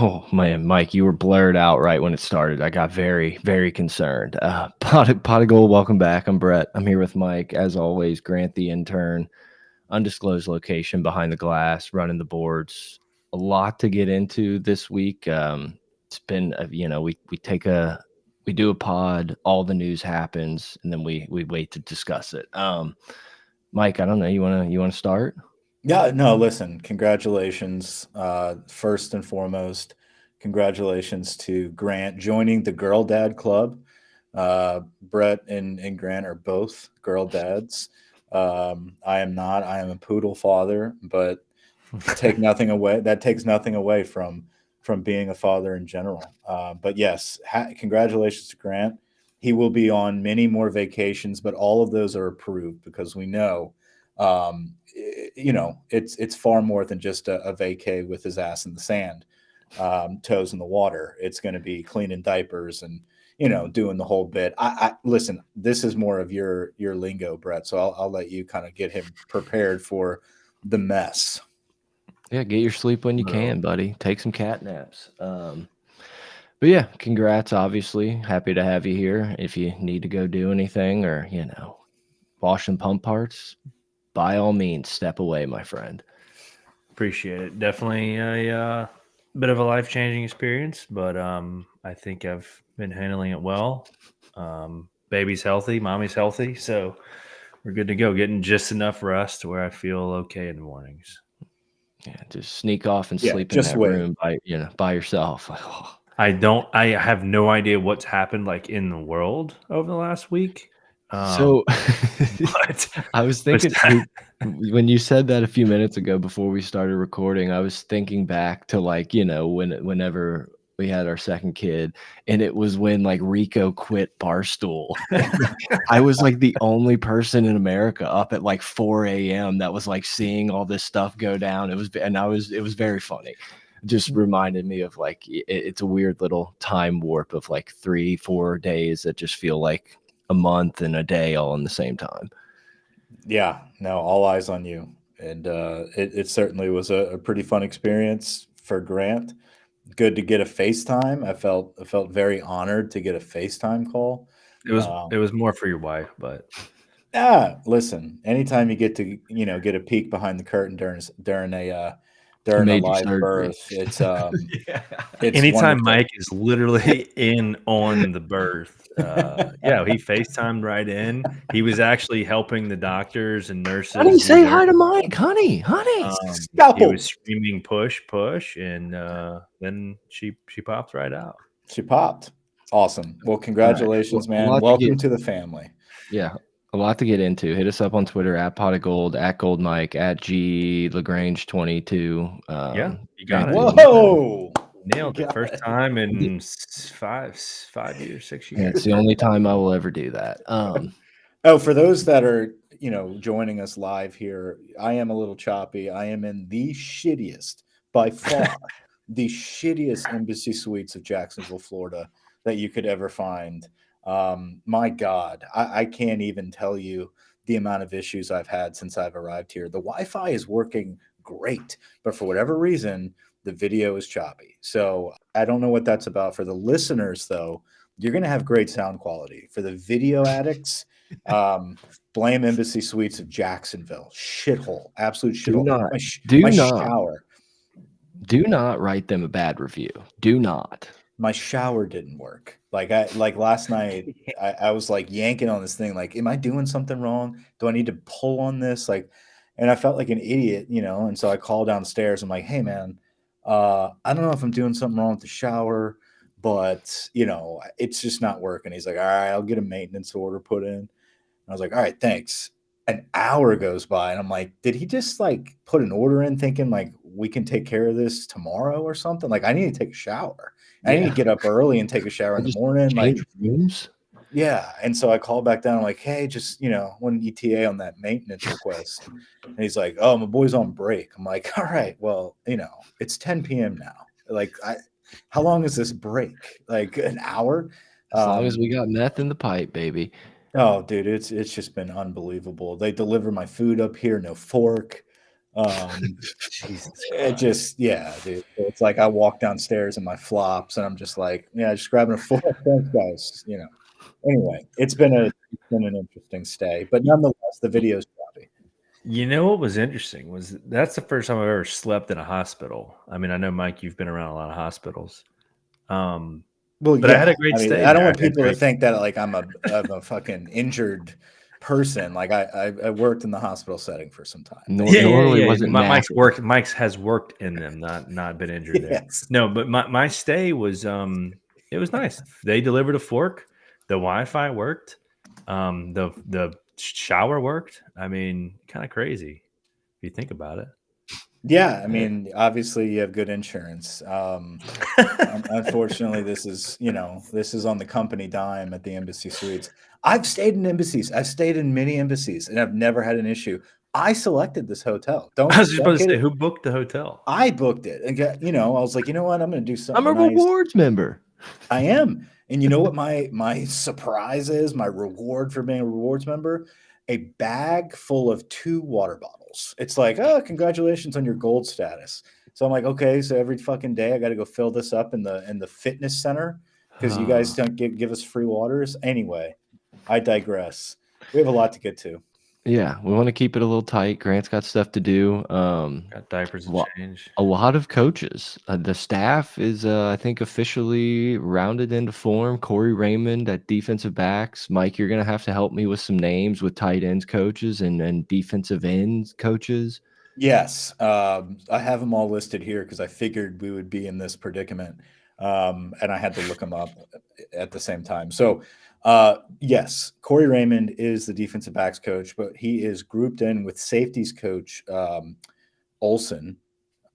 Oh man, Mike, you were blurred out right when it started. I got very, very concerned. Pot of Gold, welcome back. I'm Brett. I'm here with Mike, as always. Grant, the intern, undisclosed location behind the glass, running the boards. A lot to get into this week. It's been, we do a pod, all the news happens, and then we wait to discuss it. Mike, I don't know. You wanna start? Yeah, no, listen, congratulations. First and foremost, congratulations to Grant joining the Girl Dad Club. Brett and Grant are both girl dads. I am not. I am a poodle father, but take nothing away. That takes nothing away from being a father in general. But yes, congratulations to Grant. He will be on many more vacations, but all of those are approved because we know it's far more than just a vacay with his ass in the sand, toes in the water. It's going to be cleaning diapers and doing the whole bit. I listen. This is more of your lingo, Brett. So I'll let you kind of get him prepared for the mess. Yeah, get your sleep when you Bro. can, buddy. Take some cat naps. But yeah, congrats. Obviously, happy to have you here. If you need to go do anything or wash some pump parts, by all means, step away, my friend. Appreciate it. Definitely a bit of a life-changing experience, but I think I've been handling it well. Baby's healthy, mommy's healthy, so we're good to go. Getting just enough rest to where I feel okay in the mornings. Yeah, just sneak off and Yeah, sleep in just that wait. room by yourself. I have no idea what's happened like in the world over the last week. So But I was thinking when you said that a few minutes ago before we started recording, I was thinking back to whenever we had our second kid, and it was when like Rico quit Barstool. I was like the only person in America up at like 4 a.m. that was like seeing all this stuff go down. It was very funny. Just reminded me of like it's a weird little time warp of like 3-4 days that just feel like a month and a day all in the same time. Yeah, no, all eyes on you. And it certainly was a pretty fun experience for Grant. Good to get a FaceTime. I felt very honored to get a FaceTime call. it was more for your wife, but Listen, anytime you get to get a peek behind the curtain He during a made your live surgery. birth, it's Yeah. it's anytime wonderful. Mike is literally in on the birth, yeah, he FaceTimed right in. He was actually helping the doctors and Honey, nurses say with their hi to Mike. Honey. he was Scalpel. screaming push, push, and then she popped right out. She popped. Awesome. Well, All right. Well, congratulations, a man. lot to get Welcome to the family. Yeah, a lot to get into. Hit us up on Twitter at Pot of Gold, at Gold Mike, at G Lagrange 22. Yeah, you got Grant it. the intern. Whoa. You Nailed it. got First it. time in 5 years, 6 years. It's the only time I will ever do that. Oh, for those that are, joining us live here, I am a little choppy. I am in the shittiest, by far, the shittiest embassy suites of Jacksonville, Florida that you could ever find. My God, I can't even tell you the amount of issues I've had since I've arrived here. The Wi-Fi is working great, but for whatever reason, the video is choppy. So I don't know what that's about. For the listeners, though, you're going to have great sound quality. For the video addicts, um, blame Embassy Suites of Jacksonville. Shithole, absolute do shithole. not, My do not, shower, do not write them a bad review. Do not. my shower didn't work. Like last night, I was like yanking on this thing. Like, am I doing something wrong? Do I need to pull on this? Like, and I felt like an idiot, And so I called downstairs. I'm like, hey man, I don't know if I'm doing something wrong with the shower, but it's just not working. He's like, all right, I'll get a maintenance order put in. I was like, all right, thanks. An hour goes by, and I'm like, did he just like put an order in thinking like we can take care of this tomorrow or something? Like, I need to take a shower. I need to Yeah. get up early and take a shower Or in the just morning. change Like, rooms. yeah. And so I called back down, like, hey, just, one ETA on that maintenance request. And he's like, oh, my boy's on break. I'm like, all right, well, it's 10 p.m. now. Like, how long is this break? Like an hour? As long as Um, we got meth in the pipe, baby. Oh, dude, it's just been unbelievable. They deliver my food up here, no fork. Jesus It just, yeah, dude. It's like I walk downstairs in my flops, and I'm just like, yeah, just grabbing a fork. Thanks, guys. Anyway, it's been an interesting stay, but nonetheless, the video's choppy. You know what was interesting was that's the first time I've ever slept in a hospital. I mean, I know Mike, you've been around a lot of hospitals. Well, But I had yeah. a great I mean, stay I don't there. want I had people to great- think that like I'm a fucking injured person. Like I worked in the hospital setting for some time. Nor- Yeah, normally yeah, yeah. wasn't Mike's napping. worked. Mike's has worked in them, not been injured there. Yes. No, but my stay was it was nice. They delivered a fork. The Wi-Fi worked. The shower worked. I mean, kind of crazy if you think about it. Yeah, I mean, obviously you have good insurance. Unfortunately, this is on the company dime at the Embassy Suites. I've stayed in embassies. I've stayed in many embassies, and I've never had an issue. I selected this hotel. I was just Don't about to kid say, it. who booked the hotel? I booked it, and I was like, you know what? I'm going to do I'm something a nice. rewards member. I am. And you know what my surprise is? My reward for being a rewards member? A bag full of 2 water bottles. It's like, oh, congratulations on your gold status. So I'm like, okay, so every fucking day I got to go fill this up in the fitness center because you guys don't give us free waters. Anyway, I digress. We have a lot to get to. Yeah, we want to keep it a little tight. Grant's got stuff to do. Got diapers to Lo- change. a lot of coaches. The staff is, I think, officially rounded into form. Corey Raymond at defensive backs. Mike, you're going to have to help me with some names with tight ends coaches and defensive ends coaches. Yes, I have them all listed here because I figured we would be in this predicament, and I had to look them up at the same time. So, yes, Corey Raymond is the defensive backs coach, but he is grouped in with safeties coach Olson.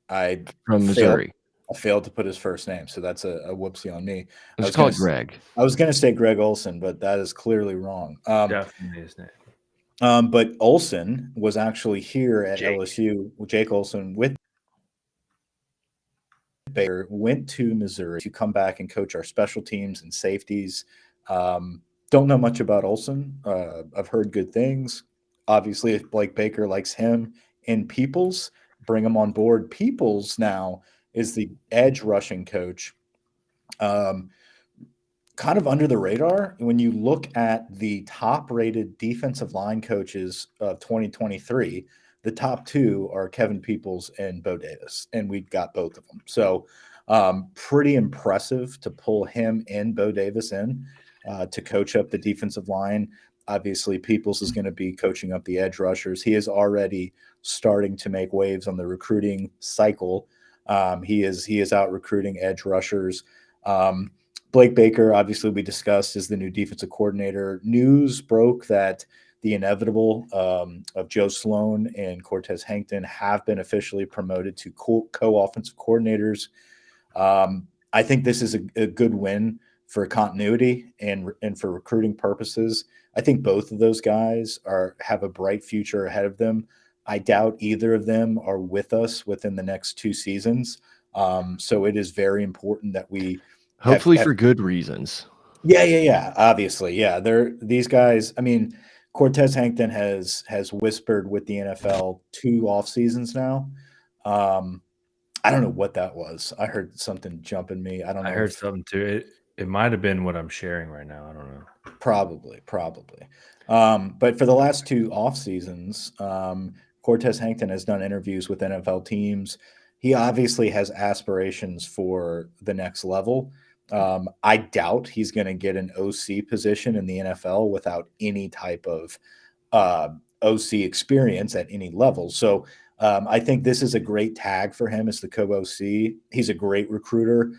I From failed. Missouri. I failed to put his first name, so that's a whoopsie on me. Let's call it Greg. I was going to say Greg Olson, but that is clearly wrong. Definitely his name. But Olson was actually here at Jake. LSU. Jake Olson with Baker went to Missouri to come back and coach our special teams and safeties. Don't know much about Olson. I've heard good things. Obviously, if Blake Baker likes him and Peoples, bring him on board. Peoples now is the edge rushing coach. Kind of under the radar when you look at the top rated defensive line coaches of 2023. The top 2 are Kevin Peoples and Bo Davis, and we got both of them. So pretty impressive to pull him and Bo Davis in to coach up the defensive line. Obviously, Peoples is going to be coaching up the edge rushers. He is already starting to make waves on the recruiting cycle. He is out recruiting edge rushers. Blake Baker, obviously, we discussed, is the new defensive coordinator. News broke that the inevitable of Joe Sloan and Cortez Hankton have been officially promoted to co-offensive coordinators. I think this is a good win for continuity and for recruiting purposes. I think both of those guys have a bright future ahead of them. I doubt either of them are with us within the next 2 seasons. So it is very important that we Hopefully for good reasons. Yeah. Obviously, yeah. These guys. I mean, Cortez Hankton has whispered with the NFL 2 off seasons now. I don't know what that was. I heard something jumping me. I don't know. I heard something too. It might have been what I'm sharing right now. I don't know. Probably. But for the last 2 off seasons, Cortez Hankton has done interviews with NFL teams. He obviously has aspirations for the next level. I doubt he's going to get an OC position in the NFL without any type of OC experience at any level. So I think this is a great tag for him as the co-OC. He's a great recruiter.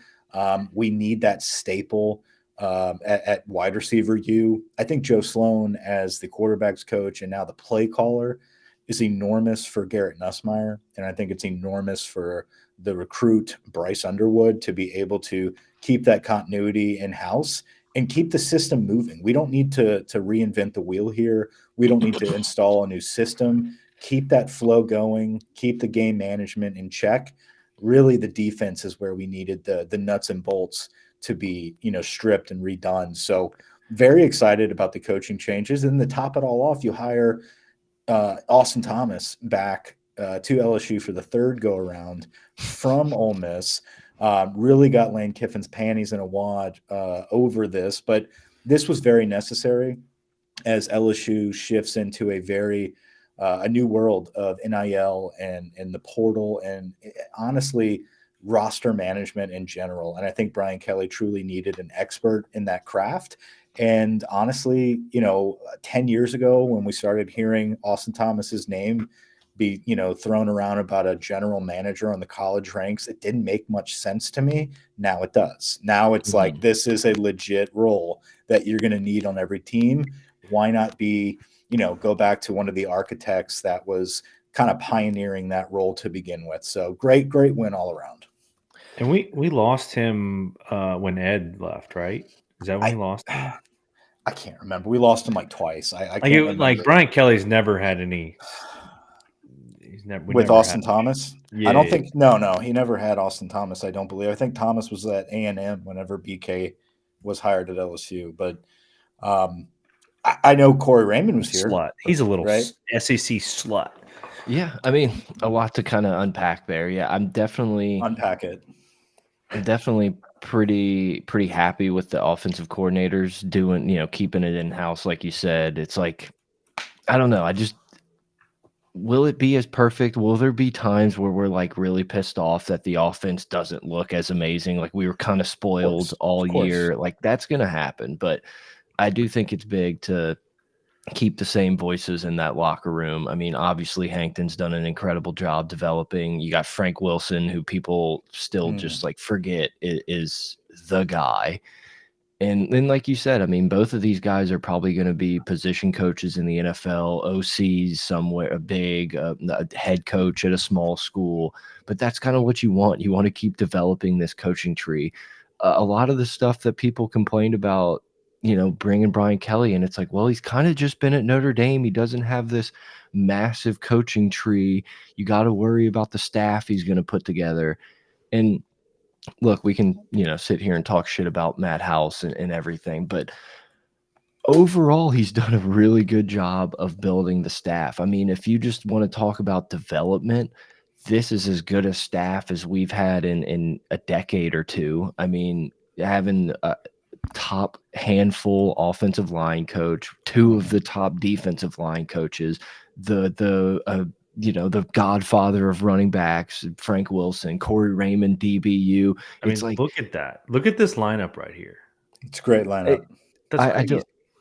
We need that staple at wide receiver U. I think Joe Sloan as the quarterback's coach and now the play caller is enormous for Garrett Nussmeier. And I think it's enormous for the recruit Bryce Underwood to be able to keep that continuity in-house and keep the system moving. We don't need to reinvent the wheel here. We don't need to install a new system. Keep that flow going, keep the game management in check. Really, the defense is where we needed the nuts and bolts to be, stripped and redone. So very excited about the coaching changes. And to top it all off, you hire Austin Thomas back to LSU for the third go around from Ole Miss. Really got Lane Kiffin's panties in a wad over this, but this was very necessary as LSU shifts into a new world of NIL and the portal and honestly roster management in general. And I think Brian Kelly truly needed an expert in that craft. And honestly, 10 years ago when we started hearing Austin Thomas's name be, thrown around about a general manager on the college ranks, it didn't make much sense to me. Now it does. Now it's like, this is a legit role that you're going to need on every team. Why not go back to one of the architects that was kind of pioneering that role to begin with? So great win all around. And we lost him when Ed left, right? Is that when we lost him? I can't remember. We lost him like twice. I can't remember. Like Brian Kelly's never had any. With Austin Thomas? Yeah, I don't think. No, he never had Austin Thomas. I don't believe. I think Thomas was at A&M whenever BK was hired at LSU. But I know Corey Raymond was here. Slut. He's a little right? SEC slut. Yeah, I mean, a lot to kind of unpack there. Yeah, I'm definitely unpack it. I'm definitely pretty happy with the offensive coordinators doing, keeping it in house, like you said. It's like, I don't know. Will it be as perfect? Will there be times where we're like really pissed off that the offense doesn't look as amazing? Like we were kind of spoiled all year. Like that's going to happen. But I do think it's big to keep the same voices in that locker room. I mean, obviously Hankton's done an incredible job developing. You got Frank Wilson, who people still just like forget is the guy. And then, like you said, I mean, both of these guys are probably going to be position coaches in the NFL, OCs somewhere, a big head coach at a small school. But that's kind of what you want. You want to keep developing this coaching tree. A lot of the stuff that people complained about, bringing Brian Kelly in, it's like, well, he's kind of just been at Notre Dame. He doesn't have this massive coaching tree. You got to worry about the staff he's going to put together. And look, we can, sit here and talk shit about Matt House and everything, but overall, he's done a really good job of building the staff. I mean, if you just want to talk about development, this is as good a staff as we've had in a decade or two. I mean, having a top handful offensive line coach, two of the top defensive line coaches, the godfather of running backs, Frank Wilson, Corey Raymond, DBU. It's like, look at that. Look at this lineup right here. It's a great lineup.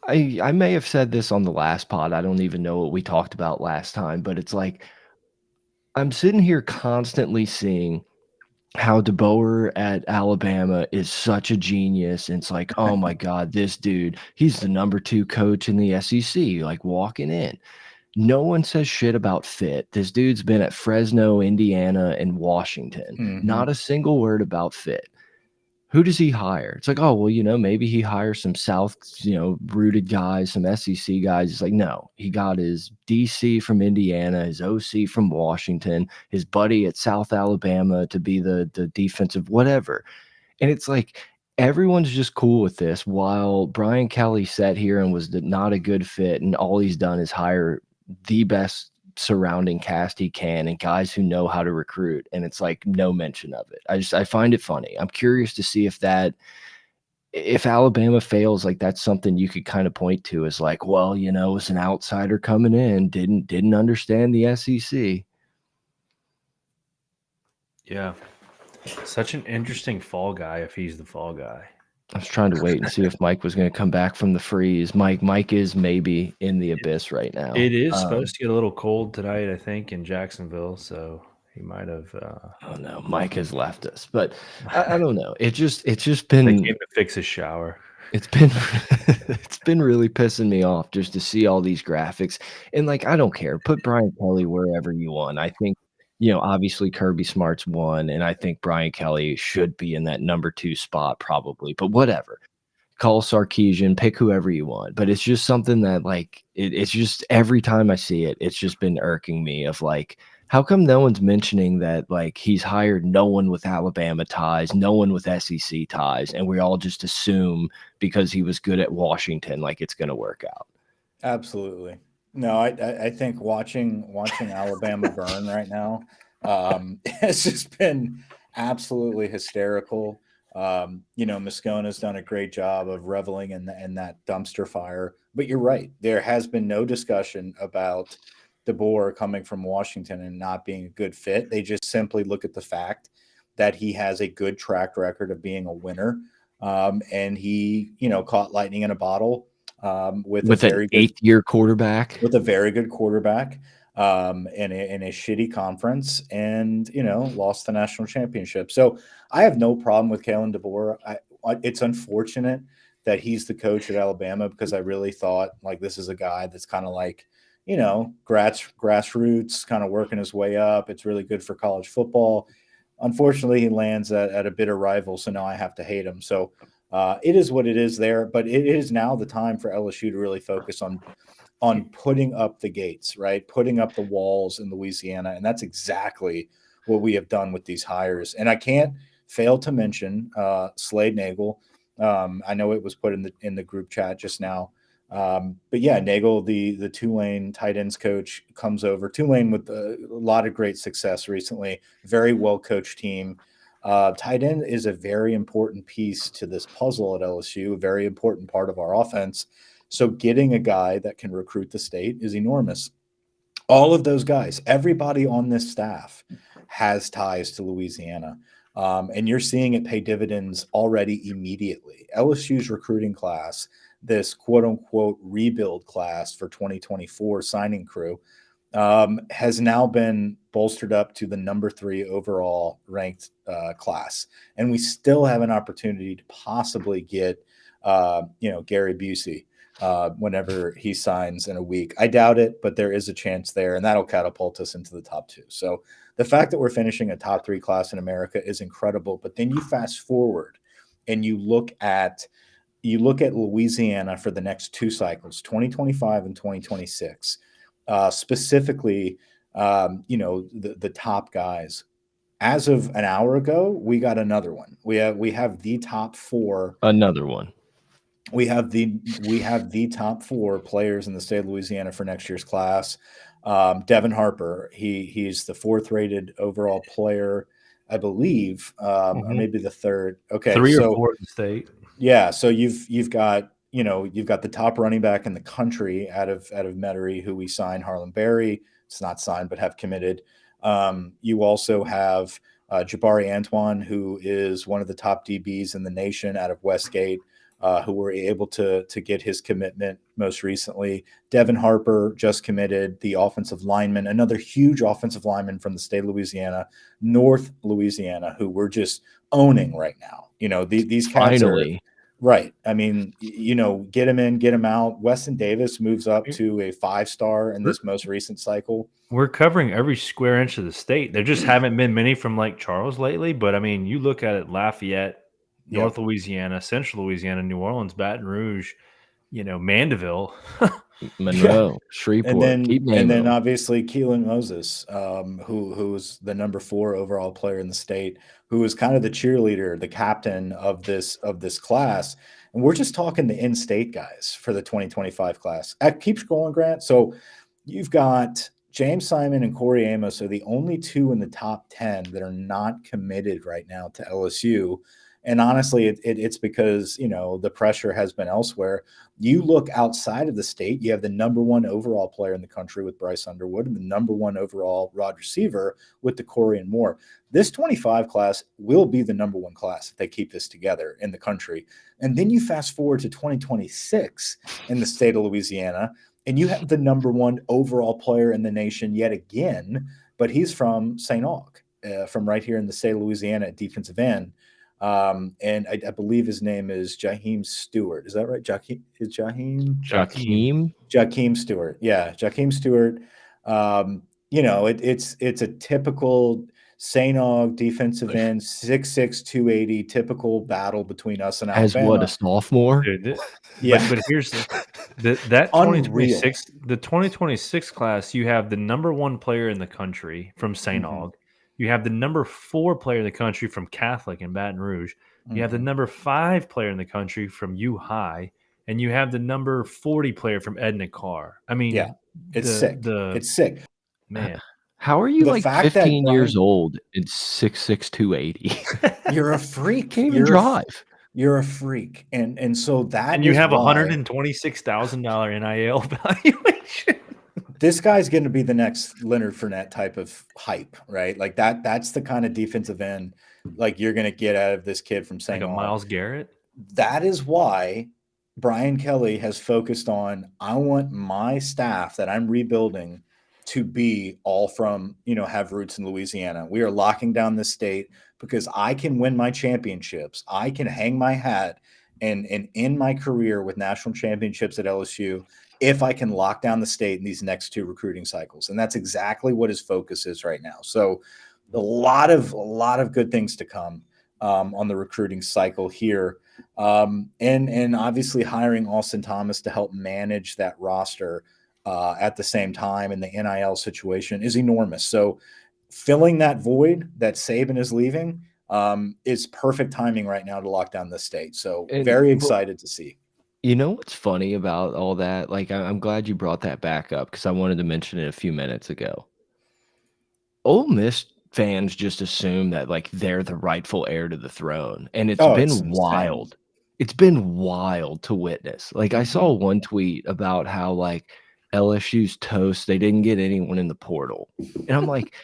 I may have said this on the last pod. I don't even know what we talked about last time, but it's like I'm sitting here constantly seeing how DeBoer at Alabama is such a genius. And it's like, oh my God, this dude, he's the #2 coach in the SEC, like walking in. No one says shit about fit. This dude's been at Fresno, Indiana, and Washington. Not a single word about fit. Who does he hire? It's like, oh, well, maybe he hires some South, rooted guys, some SEC guys. It's like, no, he got his DC from Indiana, his OC from Washington, his buddy at South Alabama to be the defensive whatever. And it's like, everyone's just cool with this, while Brian Kelly sat here and was not a good fit, and all he's done is hire the best surrounding cast he can and guys who know how to recruit, and it's like no mention of it. I find it funny. I'm curious to see if Alabama fails, like that's something you could kind of point to as like, well, it's an outsider coming in, didn't understand the SEC. Yeah, such an interesting fall guy if he's the fall guy. I was trying to wait and see if Mike was going to come back from the freeze. Mike is maybe in the abyss right now. It is supposed to get a little cold tonight, I think, in Jacksonville. So he might have. Oh no, Mike has left us. But I don't know. It's just been. They came to fix his shower. It's been really pissing me off just to see all these graphics. And like, I don't care. Put Brian Kelly wherever you want. I think. Obviously Kirby Smart's one, and I think Brian Kelly should be in that #2 spot probably, but whatever. Call Sarkisian, pick whoever you want. But it's just something that like, it's just every time I see it, it's just been irking me of like, how come no one's mentioning that like he's hired no one with Alabama ties, no one with SEC ties, and we all just assume because he was good at Washington, like it's going to work out. Absolutely. No, I think watching Alabama burn right now has just been absolutely hysterical. Moscona's done a great job of reveling in that dumpster fire. But you're right, there has been no discussion about DeBoer coming from Washington and not being a good fit. They just simply look at the fact that he has a good track record of being a winner, and he caught lightning in a bottle with a With an very good 8th-year quarterback. with a very good quarterback in a shitty conference, and lost the national championship. So I have no problem with Kalen DeBoer. It's unfortunate that he's the coach at Alabama, because I really thought like this is a guy that's kind of like grassroots, kind of working his way up. It's really good for college football. Unfortunately, he lands at a bitter rival, so now I have to hate him. So it is what it is there, but it is now the time for LSU to really focus on putting up the gates, right? Putting up the walls in Louisiana. And that's exactly what we have done with these hires. And I can't fail to mention Slade Nagel. I know it was put in the group chat just now. But yeah, Nagel, the Tulane tight ends coach, comes over. Tulane with a lot of great success recently, very well coached team. Tight end is a very important piece to this puzzle at LSU, a very important part of our offense. So getting a guy that can recruit the state is enormous. All of those guys, everybody on this staff has ties to Louisiana. And you're seeing it pay dividends already immediately. LSU's recruiting class, this quote unquote rebuild class for 2024 signing crew, has now been bolstered up to the number 3 overall ranked class. And we still have an opportunity to possibly get, Gary Busey whenever he signs in a week. I doubt it, but there is a chance there, and that'll catapult us into the top 2. So the fact that we're finishing a top 3 class in America is incredible. But then you fast forward and you look at Louisiana for the next 2 cycles, 2025 and 2026, specifically, the top guys. As of an hour ago, we got another one. We have the top 4. Another one. We have the top 4 players in the state of Louisiana for next year's class. Devin Harper, he's the 4th rated overall player, I believe, or maybe the 3rd. Okay, 3 or 4 in the state. Yeah, so you've got the top running back in the country out of Metairie, who we signed, Harlan Berry. It's not signed, but have committed. You also have Jabari Antoine, who is one of the top DBs in the nation out of Westgate, who were able to get his commitment most recently. Devin Harper just committed, the offensive lineman, another huge offensive lineman from the state of Louisiana, North Louisiana, who we're just owning right now. These cats Finally. Right. I mean, get him in, get him out. Weston Davis moves up to a 5-star in this most recent cycle. We're covering every square inch of the state. There just haven't been many from Lake Charles lately, but I mean, you look at it, Lafayette, North Louisiana, Central Louisiana, New Orleans, Baton Rouge, Mandeville, Monroe, Shreveport, and then obviously Keelan Moses, who's the number 4 overall player in the state, who is kind of the cheerleader, the captain of this class. And we're just talking the in-state guys for the 2025 class. Keep scrolling, Grant. So you've got James Simon and Corey Amos are the only 2 in the top 10 that are not committed right now to LSU. And honestly, it's because, the pressure has been elsewhere. You look outside of the state, you have the number 1 overall player in the country with Bryce Underwood and the number 1 overall wide receiver with DeCorian Moore. This 25 class will be the number 1 class if they keep this together in the country. And then you fast forward to 2026 in the state of Louisiana, and you have the number 1 overall player in the nation yet again, but he's from St. Aug, from right here in the state of Louisiana at defensive end. And I believe his name is Jaheim Stewart. Is that right? Jaheim Stewart. Yeah, Jaheim Stewart. It's a typical St. Aug defensive end, 6'6", 280, typical battle between us and As Alabama. what, a sophomore? Dude, Yeah. But here's that 2026, the 2026 class, you have the number 1 player in the country from St. Aug. You have the number 4 player in the country from Catholic in Baton Rouge. You have the number 5 player in the country from U High, and you have the number 40 player from Edna Carr. I mean, Yeah, it's sick. It's sick. Man, How are you The like fact that 15 years Brian- old and 6'6", 280? You're a freak. Can't even You're drive. You're a freak, and so that and you is have a why $126,000 NIL valuation. this guy's going to be the next Leonard Fournette type of hype, right? Like that's the kind of defensive end like you're going to get out of this kid from Like St. a Miles Garrett. That is why Brian Kelly has focused on, I want my staff that I'm rebuilding to be all from, have roots in Louisiana. We are locking down this state because I can win my championships. I can hang my hat and end my career with national championships at LSU if I can lock down the state in these next 2 recruiting cycles. And that's exactly what his focus is right now. So a lot of good things to come on the recruiting cycle here. And obviously hiring Austin Thomas to help manage that roster at the same time in the NIL situation is enormous. So filling that void that Saban is leaving is perfect timing right now to lock down the state. So very excited to see. You know what's funny about all that? Like, I'm glad you brought that back up because I wanted to mention it a few minutes ago. Ole Miss fans just assume that like they're the rightful heir to the throne, and it's been wild. It's been wild to witness. Like, I saw one tweet about how like LSU's toast, they didn't get anyone in the portal, and I'm like,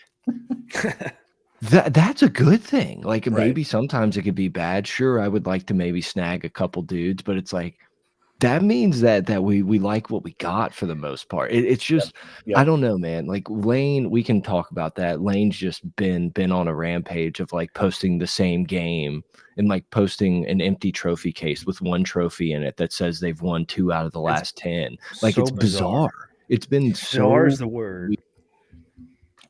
that's a good thing. Like, maybe sometimes it could be bad. Sure, I would like to maybe snag a couple dudes, but it's like that means that we like what we got for the most part. It's just I don't know, man. Like Lane, we can talk about that. Lane's just been on a rampage of like posting the same game and like posting an empty trophy case with 1 trophy in it that says they've won 2 out of the last 10. Like, so it's bizarre. It's been bizarre so is the word.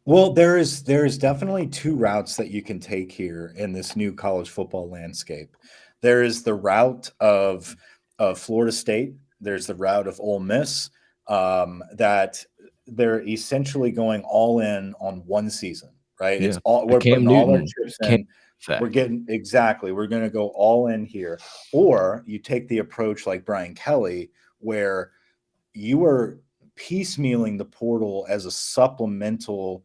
Well, there is definitely 2 routes that you can take here in this new college football landscape. There is the route of Florida State. There's the route of Ole Miss that they're essentially going all in on 1 season, right? Yeah. It's all we're Cam putting all our Newton chips in. We're getting we're going to go all in here. Or you take the approach like Brian Kelly, where you are piecemealing the portal as a supplemental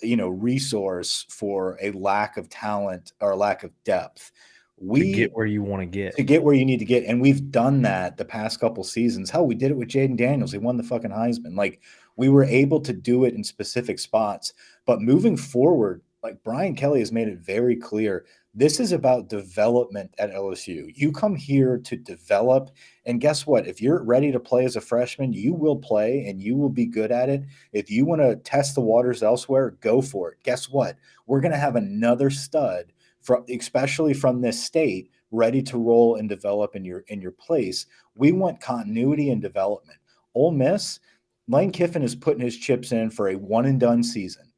resource for a lack of talent or a lack of depth. To get where you want to get where you need to get. And we've done that the past couple seasons. Hell, we did it with Jaden Daniels. He won the fucking Heisman. Like, we were able to do it in specific spots. But moving forward, like Brian Kelly has made it very clear, this is about development at LSU. You come here to develop. And guess what? If you're ready to play as a freshman, you will play and you will be good at it. If you want to test the waters elsewhere, go for it. Guess what? We're going to have another stud especially from this state, ready to roll and develop in your place. We want continuity and development. Ole Miss, Lane Kiffin is putting his chips in for a one and done season.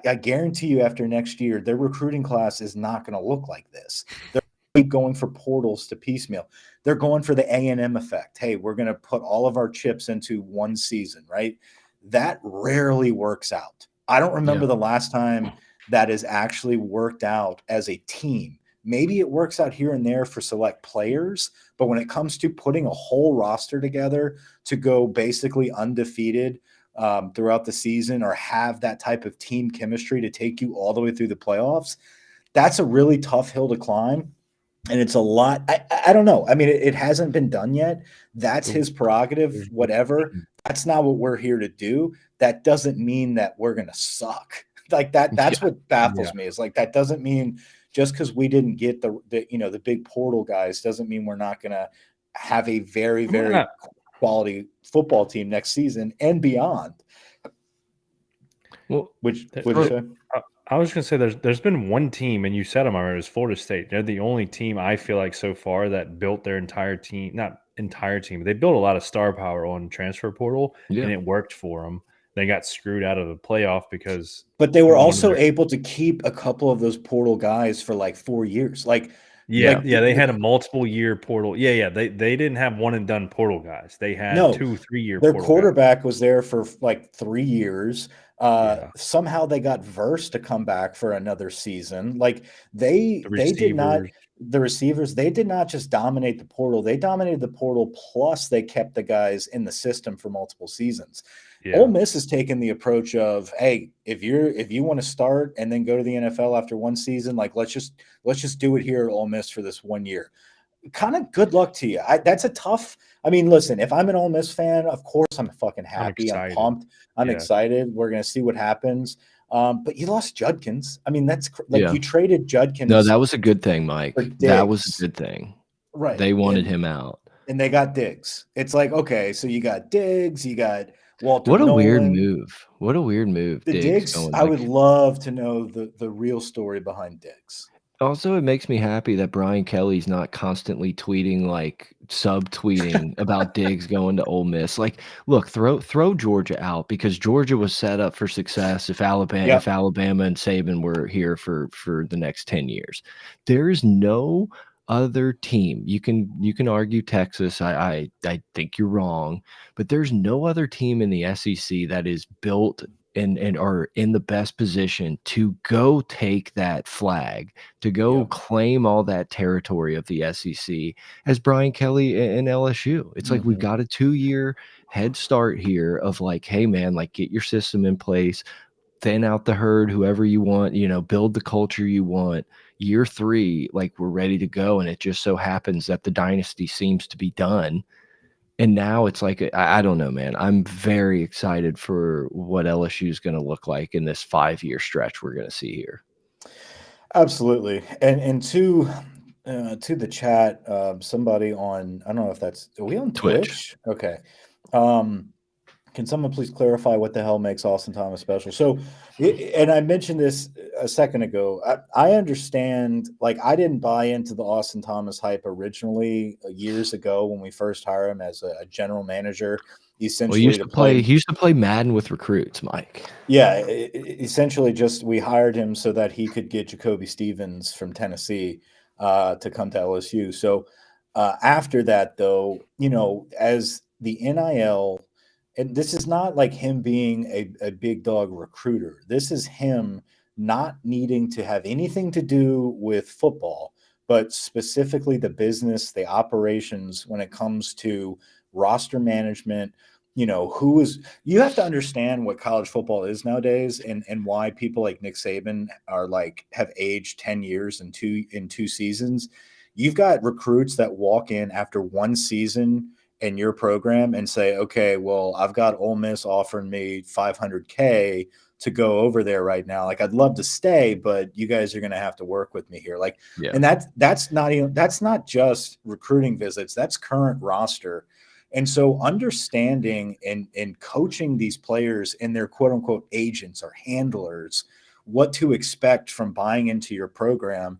I guarantee you after next year, their recruiting class is not going to look like this. They're going for portals to piecemeal. They're going for the A&M effect. Hey, we're going to put all of our chips into 1 season, right? That rarely works out. I don't remember the last time that has actually worked out as a team. Maybe it works out here and there for select players, but when it comes to putting a whole roster together to go basically undefeated throughout the season or have that type of team chemistry to take you all the way through the playoffs, that's a really tough hill to climb. And it's a lot. I don't know. I mean, it hasn't been done yet. That's his prerogative, whatever. That's not what we're here to do. That doesn't mean that we're going to suck. Like that's what baffles me, is like, that doesn't mean just because we didn't get the big portal guys doesn't mean we're not going to have a very, very quality football team next season and beyond. Well, I was going to say there's been 1 team, and you said them already, it was Florida State. They're the only team I feel like so far that built their entire team, not entire team, but they built a lot of star power on transfer portal, and it worked for them. They got screwed out of the playoff because. But they were also able to keep a couple of those portal guys for like 4 years. Like Yeah, Like, yeah, they had a multiple year portal. Yeah, yeah, they didn't have one and done portal guys. They had no, 2, 3-year their portal guys. quarterback was there for like 3 years. Yeah. Somehow they got Verse to come back for another season. Like they The did not receivers. the receivers, they did not just dominate the portal. They dominated the portal plus they kept the guys in the system for multiple seasons. Ole Yeah. Miss has taken the approach of, hey, if you want to start and then go to the NFL after one season, like let's just do it here at Ole Miss for this 1 year. Kind of good luck to you. That's a tough. I mean, listen, if I'm an Ole Miss fan, of course I'm fucking happy. I'm excited. pumped. I'm Yeah. excited. We're gonna see what happens. But you lost Judkins. I mean, that's like Yeah. you traded Judkins. No, that was a good thing, Mike. for That was Diggs. a good thing. Right. They wanted him out. and they got Diggs. It's like, okay, so you got Diggs, you got Walter What a weird Nolan. move. What a weird move. The Diggs Diggs, going I like would love to know the real story behind Diggs. Also, it makes me happy that Brian Kelly's not constantly tweeting, like subtweeting about Diggs going to Ole Miss. Like, look, throw Georgia out because Georgia was set up for success if Alabama Yep. and Saban were here for the next 10 years. There's no other team. You can argue Texas. I think you're wrong, but there's no other team in the SEC that is built and are in the best position to go take that flag, to go Yep. claim all that territory of the SEC as Brian Kelly and LSU. It's like we've Mhm. got a 2-year head start here of like, hey man, like get your system in place, thin out the herd, whoever you want, build the culture you want. Year 3, like we're ready to go. And it just so happens that the dynasty seems to be done. And now it's like, I don't know, man. I'm very excited for what LSU is going to look like in this 5-year stretch we're going to see here. Absolutely. And to the chat, somebody on, I don't know if that's, are we on Twitch? Okay. Can someone please clarify what the hell makes Austin Thomas special? So, and I mentioned this a second ago. I understand, like, I didn't buy into the Austin Thomas hype originally years ago when we first hired him as a general manager. Well, Essentially, he used to play Madden with recruits, Mike. yeah, essentially just we hired him so that he could get Jacoby Stevens from Tennessee to come to LSU. So after that, though, as the NIL, and this is not like him being a big dog recruiter. This is him not needing to have anything to do with football, but specifically the business, the operations when it comes to roster management. You have to understand what college football is nowadays and why people like Nick Saban are like have aged 10 years in two seasons. You've got recruits that walk in after one season in your program and say, okay, well, I've got Ole Miss offering me $500K to go over there right now. Like, I'd love to stay, but you guys are going to have to work with me here. Like, Yeah. and that's not just recruiting visits. That's current roster. And so understanding and coaching these players and their quote unquote agents or handlers, what to expect from buying into your program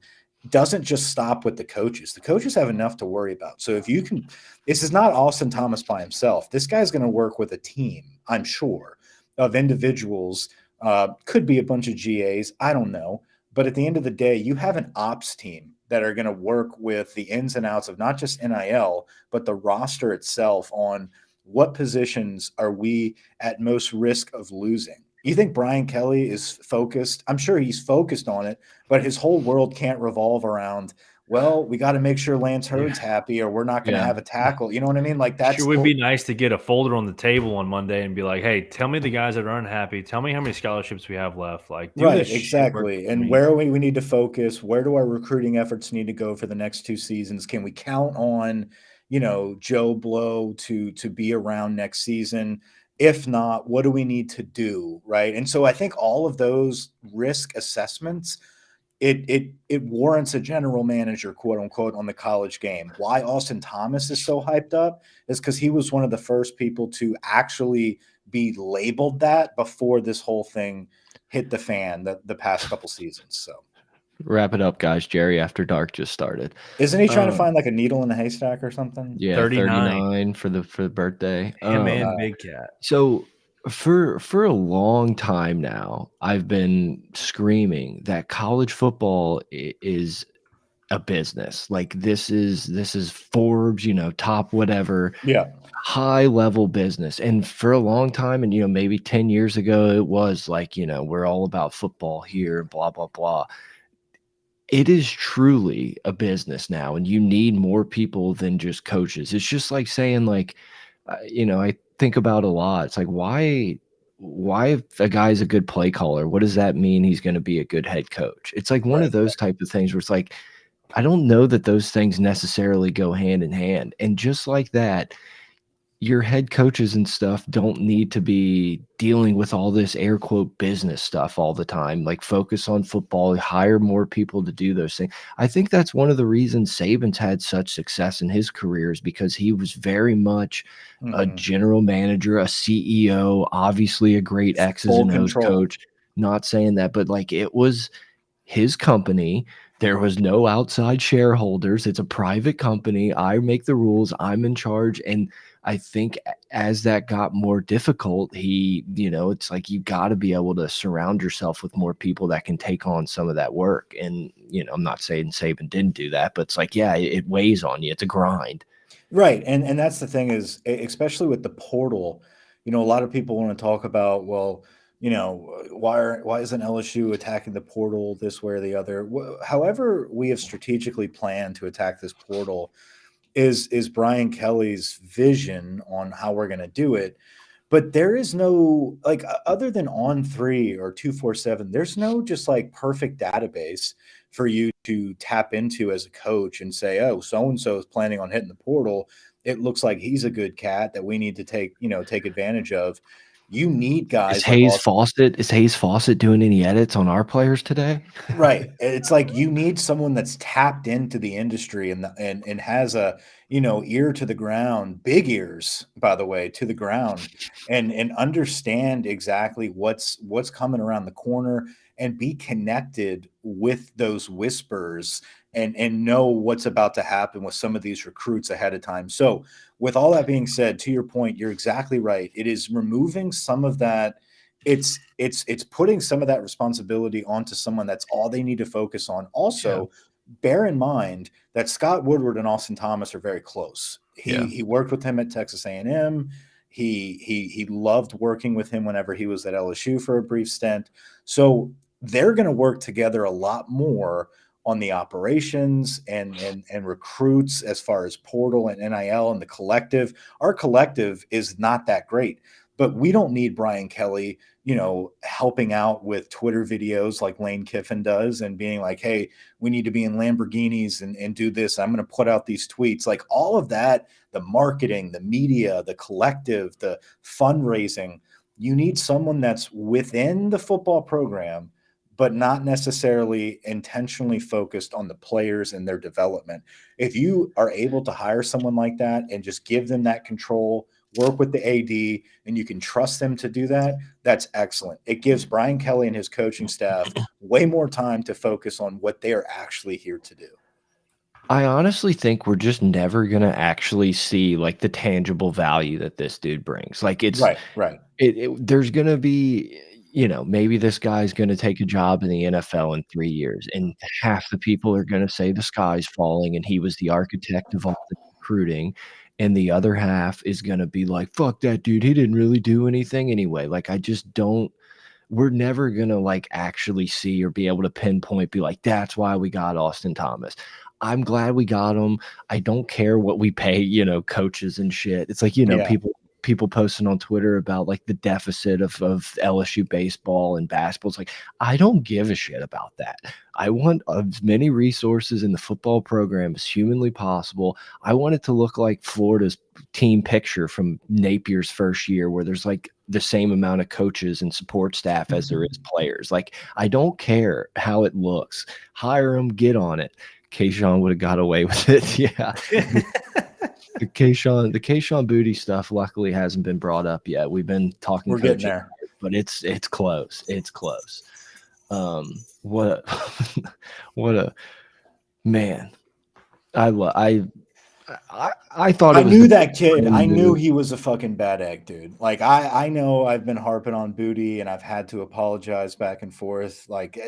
doesn't just stop with the coaches. The coaches have enough to worry about. So if you can, this is not Austin Thomas by himself. This guy's going to work with a team, I'm sure, of individuals. Could be a bunch of GAs. I don't know. But at the end of the day, you have an ops team that are going to work with the ins and outs of not just NIL, but the roster itself on what positions are we at most risk of losing. You think Brian Kelly is focused? I'm sure he's focused on it, but his whole world can't revolve around, well, we got to make sure Lance Hurd's happy or we're not going to have a tackle. You know what I mean? Like that's Sure would be nice to get a folder on the table on Monday and be like, hey, tell me the guys that are unhappy. Tell me how many scholarships we have left. Like, do right, this exactly. And where we need to focus, where do our recruiting efforts need to go for the next 2 seasons? Can we count on, Joe Blow to be around next season? If not, what do we need to do? Right. And so I think all of those risk assessments, it warrants a general manager, quote unquote, on the college game. Why Austin Thomas is so hyped up is because he was one of the first people to actually be labeled that before this whole thing hit the fan the past couple seasons. So Wrap it up, guys. Jerry After Dark just started. isn't he trying to find like a needle in a haystack or something? Yeah, 39. 39 for the birthday. Him and Big Cat. So for a long time now, I've been screaming that college football is a business. Like this is Forbes, top whatever, Yeah. high level business. And for a long time, and maybe 10 years ago, it was like, we're all about football here, blah, blah, blah. It is truly a business now, and you need more people than just coaches. It's just like saying, like, I think about a lot. It's like, why if a guy's a good play caller, what does that mean he's going to be a good head coach? It's like one Right. of those type of things where it's like, I don't know that those things necessarily go hand in hand. And just like that, your head coaches and stuff don't need to be dealing with all this air quote business stuff all the time. Like focus on football, hire more people to do those things. I think that's one of the reasons Saban's had such success in his career is because he was very much a Mhm. general manager, a CEO, obviously a great X's Full and O's control. coach. Not saying that, but like it was his company. There was no outside shareholders. It's a private company. I make the rules. I'm in charge. And I think as that got more difficult, it's like you got to be able to surround yourself with more people that can take on some of that work. And, I'm not saying Saban didn't do that, but it's like, yeah, it weighs on you. It's a grind. Right. And that's the thing is, especially with the portal, a lot of people want to talk about, well, why isn't LSU attacking the portal this way or the other? However, we have strategically planned to attack this portal is Brian Kelly's vision on how we're going to do it. But there is no, like, other than On3 or 247, there's no just like perfect database for you to tap into as a coach and say, oh, so and so is planning on hitting the portal. It looks like he's a good cat that we need to take advantage of. You need guys like Austin. Is Hayes Fawcett doing any edits on our players today? Right. It's like you need someone that's tapped into the industry and has a, ear to the ground, big ears, by the way, to the ground, and understand exactly what's coming around the corner and be connected with those whispers and know what's about to happen with some of these recruits ahead of time. So with all that being said, to your point, you're exactly right. It is removing some of that. It's putting some of that responsibility onto someone that's all they need to focus on. Also, bear in mind that Scott Woodward and Austin Thomas are very close. He worked with him at Texas A&M. He loved working with him whenever he was at LSU for a brief stint. So they're going to work together a lot more on the operations and recruits as far as portal and NIL and the collective. Our collective is not that great. But we don't need Brian Kelly, helping out with Twitter videos like Lane Kiffin does and being like, hey, we need to be in Lamborghinis and do this. I'm going to put out these tweets. Like all of that, the marketing, the media, the collective, the fundraising, you need someone that's within the football program, but not necessarily intentionally focused on the players and their development. If you are able to hire someone like that and just give them that control, work with the AD, and you can trust them to do that, that's excellent. It gives Brian Kelly and his coaching staff way more time to focus on what they are actually here to do. I honestly think we're just never going to actually see like the tangible value that this dude brings. Like it's right. There's going to be, maybe this guy's going to take a job in the NFL in 3 years, and half the people are going to say the sky's falling and he was the architect of all the recruiting. And the other half is going to be like, fuck that dude. He didn't really do anything anyway. Like, I just don't, we're never going to like actually see or be able to pinpoint, be like, that's why we got Austin Thomas. I'm glad we got him. I don't care what we pay, coaches and shit. It's like, Yeah. people posting on Twitter about like the deficit of LSU baseball and basketball. It's like, I don't give a shit about that. I want as many resources in the football program as humanly possible. I want it to look like Florida's team picture from Napier's first year, where there's like the same amount of coaches and support staff as there is players. Like, I don't care how it looks. Hire them, get on it. Kayshawn would have got away with it. Yeah. The Kayshawn Booty stuff luckily hasn't been brought up yet. We've been talking. We're getting there, but it's close. It's close. What a man. I thought I knew that kid. I knew he was a fucking bad egg, dude. Like I know I've been harping on Booty and I've had to apologize back and forth. Like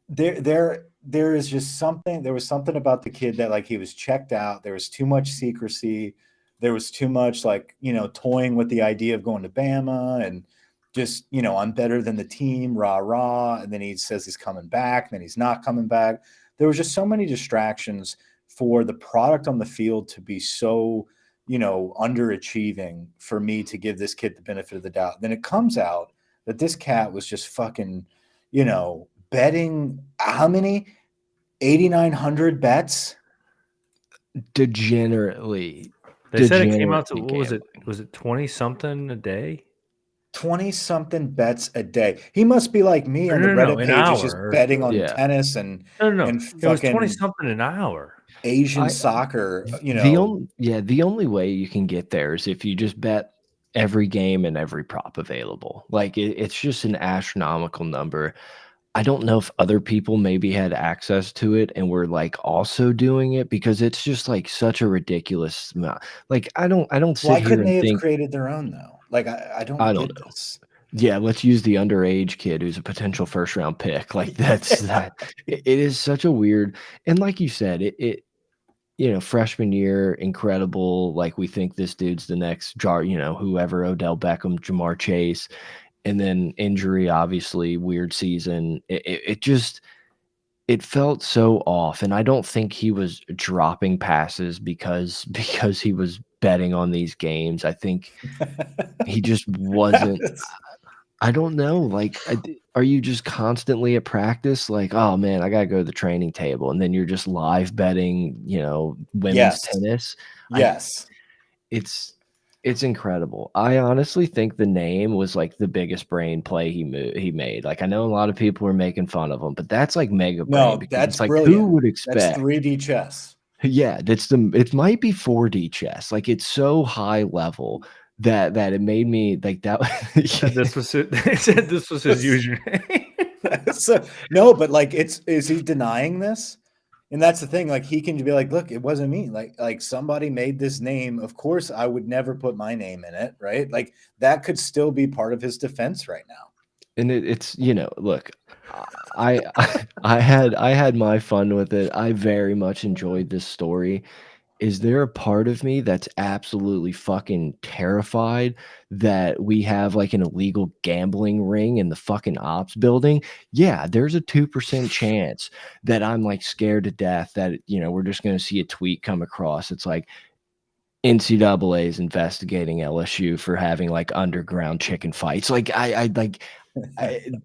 there there is just something. There was something about the kid that like he was checked out. There was too much secrecy. There was too much like toying with the idea of going to Bama and just I'm better than the team, rah rah. And then he says he's coming back, and then he's not coming back. There was just so many distractions for the product on the field to be so underachieving for me to give this kid the benefit of the doubt. Then it comes out that this cat was just fucking, betting how many 8,900 bets Degenerately. They said it came out to Degenerately what was it? gambling. Was it 20 something a day? 20 something bets a day. He must be like me on the Reddit an pages, just hour. betting on Yeah. tennis and No. and It was 20 fucking something an hour. Asian soccer. The only way you can get there is if you just bet every game and every prop available. Like it's just an astronomical number. I don't know if other people maybe had access to it and were like also doing it, because it's just like such a ridiculous amount. Like I don't sit Why here couldn't they and have think, created their own though? Like I don't I don't get know. this. Yeah, let's use the underage kid who's a potential first round pick. Like that's that. It is such a weird, and like you said, freshman year, incredible. Like we think this dude's the next whoever, Odell Beckham, Jamar Chase, and then injury, obviously, weird season. It just it felt so off, and I don't think he was dropping passes because he was betting on these games. I think he just wasn't. I don't know. Like, are you just constantly at practice? Like, oh man, I gotta go to the training table, and then you're just live betting, women's Yes. tennis. Yes. It's incredible. I honestly think the name was like the biggest brain play he made. Like, I know a lot of people were making fun of him, but that's like mega brain, No, because that's it's like, brilliant. who would That's expect? 3D chess. Yeah, it might be 4D chess. Like it's so high level that it made me like that. This was it. They said this was his username. So, no, but like is he denying this? And that's the thing. Like he can be like, look, it wasn't me. Like somebody made this name. Of course, I would never put my name in it, right? Like that could still be part of his defense right now. And it's look, I I had my fun with it. I very much enjoyed this story. Is there a part of me that's absolutely fucking terrified that we have like an illegal gambling ring in the fucking ops building? Yeah, there's a 2% chance that I'm like scared to death that, we're just going to see a tweet come across. It's like NCAA is investigating LSU for having like underground chicken fights. Like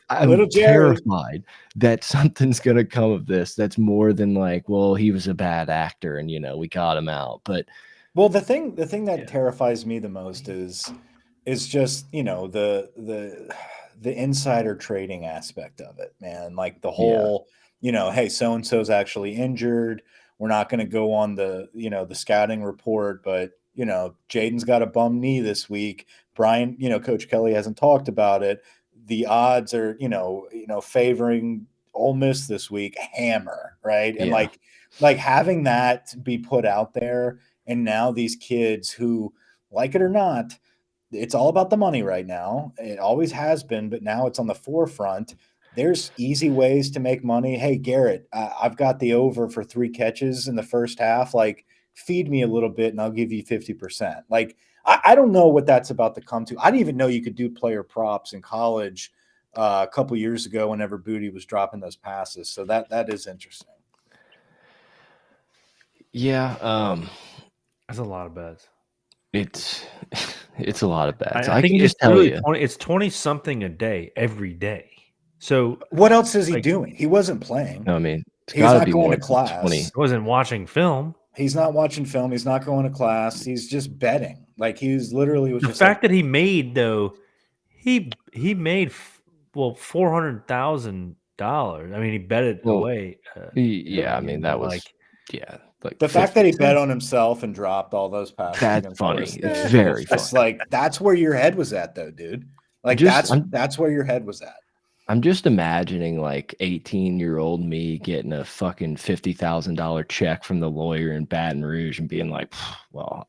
I'm Little Jerry. terrified that something's gonna come of this that's more than like, well, he was a bad actor and we got him out. But well, the thing that terrifies me the most is just the insider trading aspect of it, man. Like the whole hey, so and so's actually injured. We're not going to go on the the scouting report, but Jaden's got a bum knee this week. Brian, Coach Kelly hasn't talked about it. The odds are, favoring Ole Miss this week, hammer, right? And like having that be put out there, and now these kids who, like it or not, it's all about the money right now. It always has been, but now it's on the forefront. There's easy ways to make money. Hey, Garrett, I've got the over for 3 catches in the first half. Like, feed me a little bit, and I'll give you 50%. Like, I don't know what that's about to come to. I didn't even know you could do player props in college a couple years ago whenever Booty was dropping those passes. So that is interesting. yeah, That's a lot of bets. it's a lot of bets. I I think can it's just tell you, it's 20 something a day every day. So what else is he like, doing? He wasn't playing. I mean, it's He's got to not be going more to than class. 20. I wasn't watching film. He's not watching film. He's not going to class. He's just betting. Like he's literally was The just fact that he made though, he made $400,000. I mean, he bet it away. Yeah, I mean that was like the fact that he bet on himself and dropped all those passes. That's funny. It's very funny. It's like that's where your head was at, though, dude. Like that's where your head was at. I'm just imagining like 18-year-old me getting a fucking $50,000 check from the lawyer in Baton Rouge and being like, well,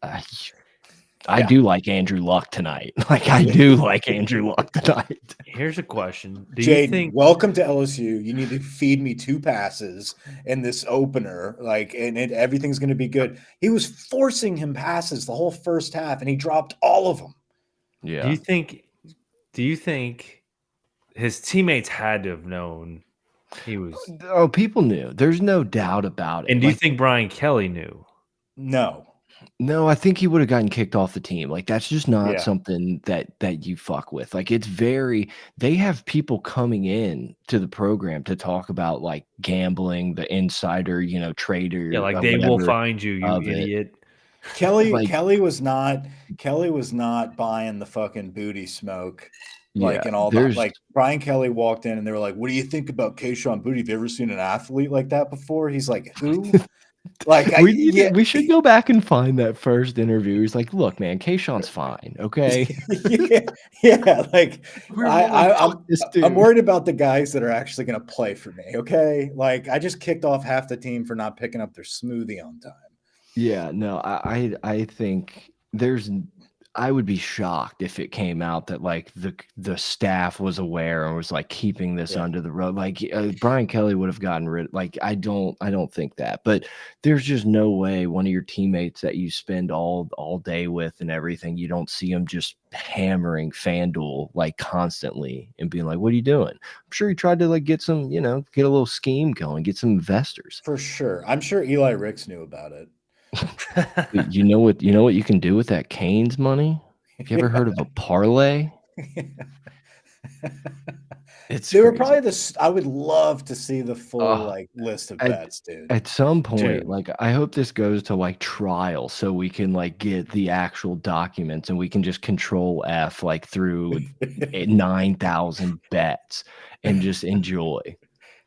I Yeah. do like Andrew Luck tonight. Like I do like Andrew Luck tonight. Here's a question: do you Jaden, think? welcome to LSU. You need to feed me 2 passes in this opener, and everything's going to be good. He was forcing him passes the whole first half, and he dropped all of them. Yeah. Do you think his teammates had to have known he was? Oh, people knew. There's no doubt about it. And do you Like, think Brian Kelly knew? No. no, I think he would have gotten kicked off the team. Like that's just not Yeah. something that you fuck with. Like it's very they have people coming in to the program to talk about like gambling, the insider, trader, Yeah, like they will whatever find you, you of it. idiot. Like, Kelly was not buying the fucking booty smoke. yeah, And all that. there's Like Brian Kelly walked in and they were like, "What do you think about Keyshawn Booty? Have you ever seen an athlete like that before?" He's like, "Who?" we should go back and find that first interview. He's like, "Look, man, Kayshawn's fine, okay." yeah. Like We're like, "Fuck this I'm dude." worried about the guys that are actually going to play for me. Okay, like I just kicked off half the team for not picking up their smoothie on time. Yeah, no, I think I would be shocked if it came out that like the staff was aware and was like keeping this Yeah. under the rug. Like Brian Kelly would have gotten rid. Like I don't think that. But there's just no way one of your teammates that you spend all day with and everything, you don't see him just hammering FanDuel like constantly and being like, "What are you doing?" I'm sure he tried to like get some, get a little scheme going, get some investors. For sure. I'm sure Eli Ricks knew about it. You know what you can do with that Canes money? Have you ever heard of a parlay? It's They were crazy. probably I would love to see the full Oh, list of at bets, dude. at some point, Dude. like I hope this goes to like trial so we can like get the actual documents and we can just control F like through 9,000 bets and just enjoy.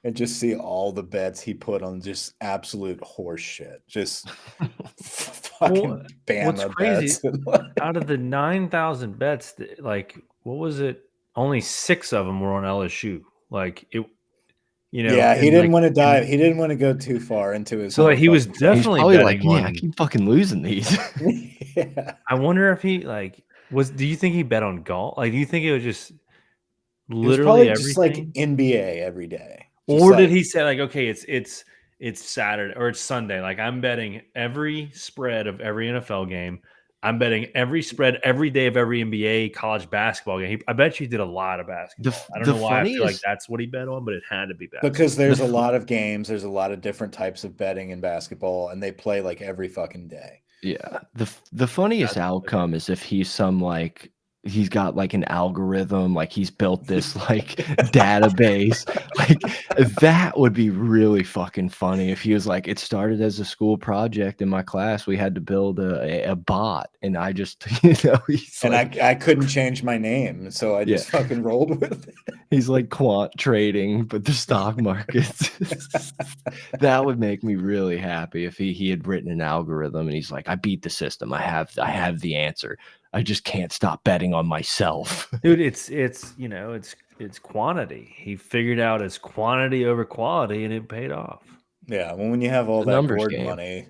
And just see all the bets he put on just absolute horse shit. Just fucking Well, Bama what's crazy, bets. out of the 9,000 bets, like what was it? Only 6 of them were on LSU. Like it, Yeah, he and didn't like, want to dive. He didn't want to go too far into his. so like he was motherfucking He's definitely probably like, betting "Yeah, I on. keep fucking losing these." yeah. I wonder if he like do you think he bet on golf? Like, do you think it was just It was literally probably just like everything? NBA every day. Just Or did like, he say like, okay, it's Saturday or it's Sunday. Like I'm betting every spread of every NFL game. I'm betting every spread every day of every NBA college basketball game. I bet you he did a lot of basketball. I don't The know why I feel like funniest that's what he bet on, but it had to be basketball. because there's the a fu- lot of games, there's a lot of different types of betting in basketball, and they play like every fucking day. Yeah, the funniest That's outcome is if he's some like he's got like an algorithm, like he's built this like database. Like that would be really fucking funny if he was like, it started as a school project in my class. We had to build a bot, and I just he's And like, I couldn't change my name, so I just fucking rolled with it. he's like quant trading, but the stock markets. That would make me really happy if he had written an algorithm and he's like, I beat the system. I have the answer. I just can't stop betting on myself. Dude, it's it's quantity. He figured out it's quantity over quality, and it paid off. Yeah, well, when you have all The that numbers Gordon game. money,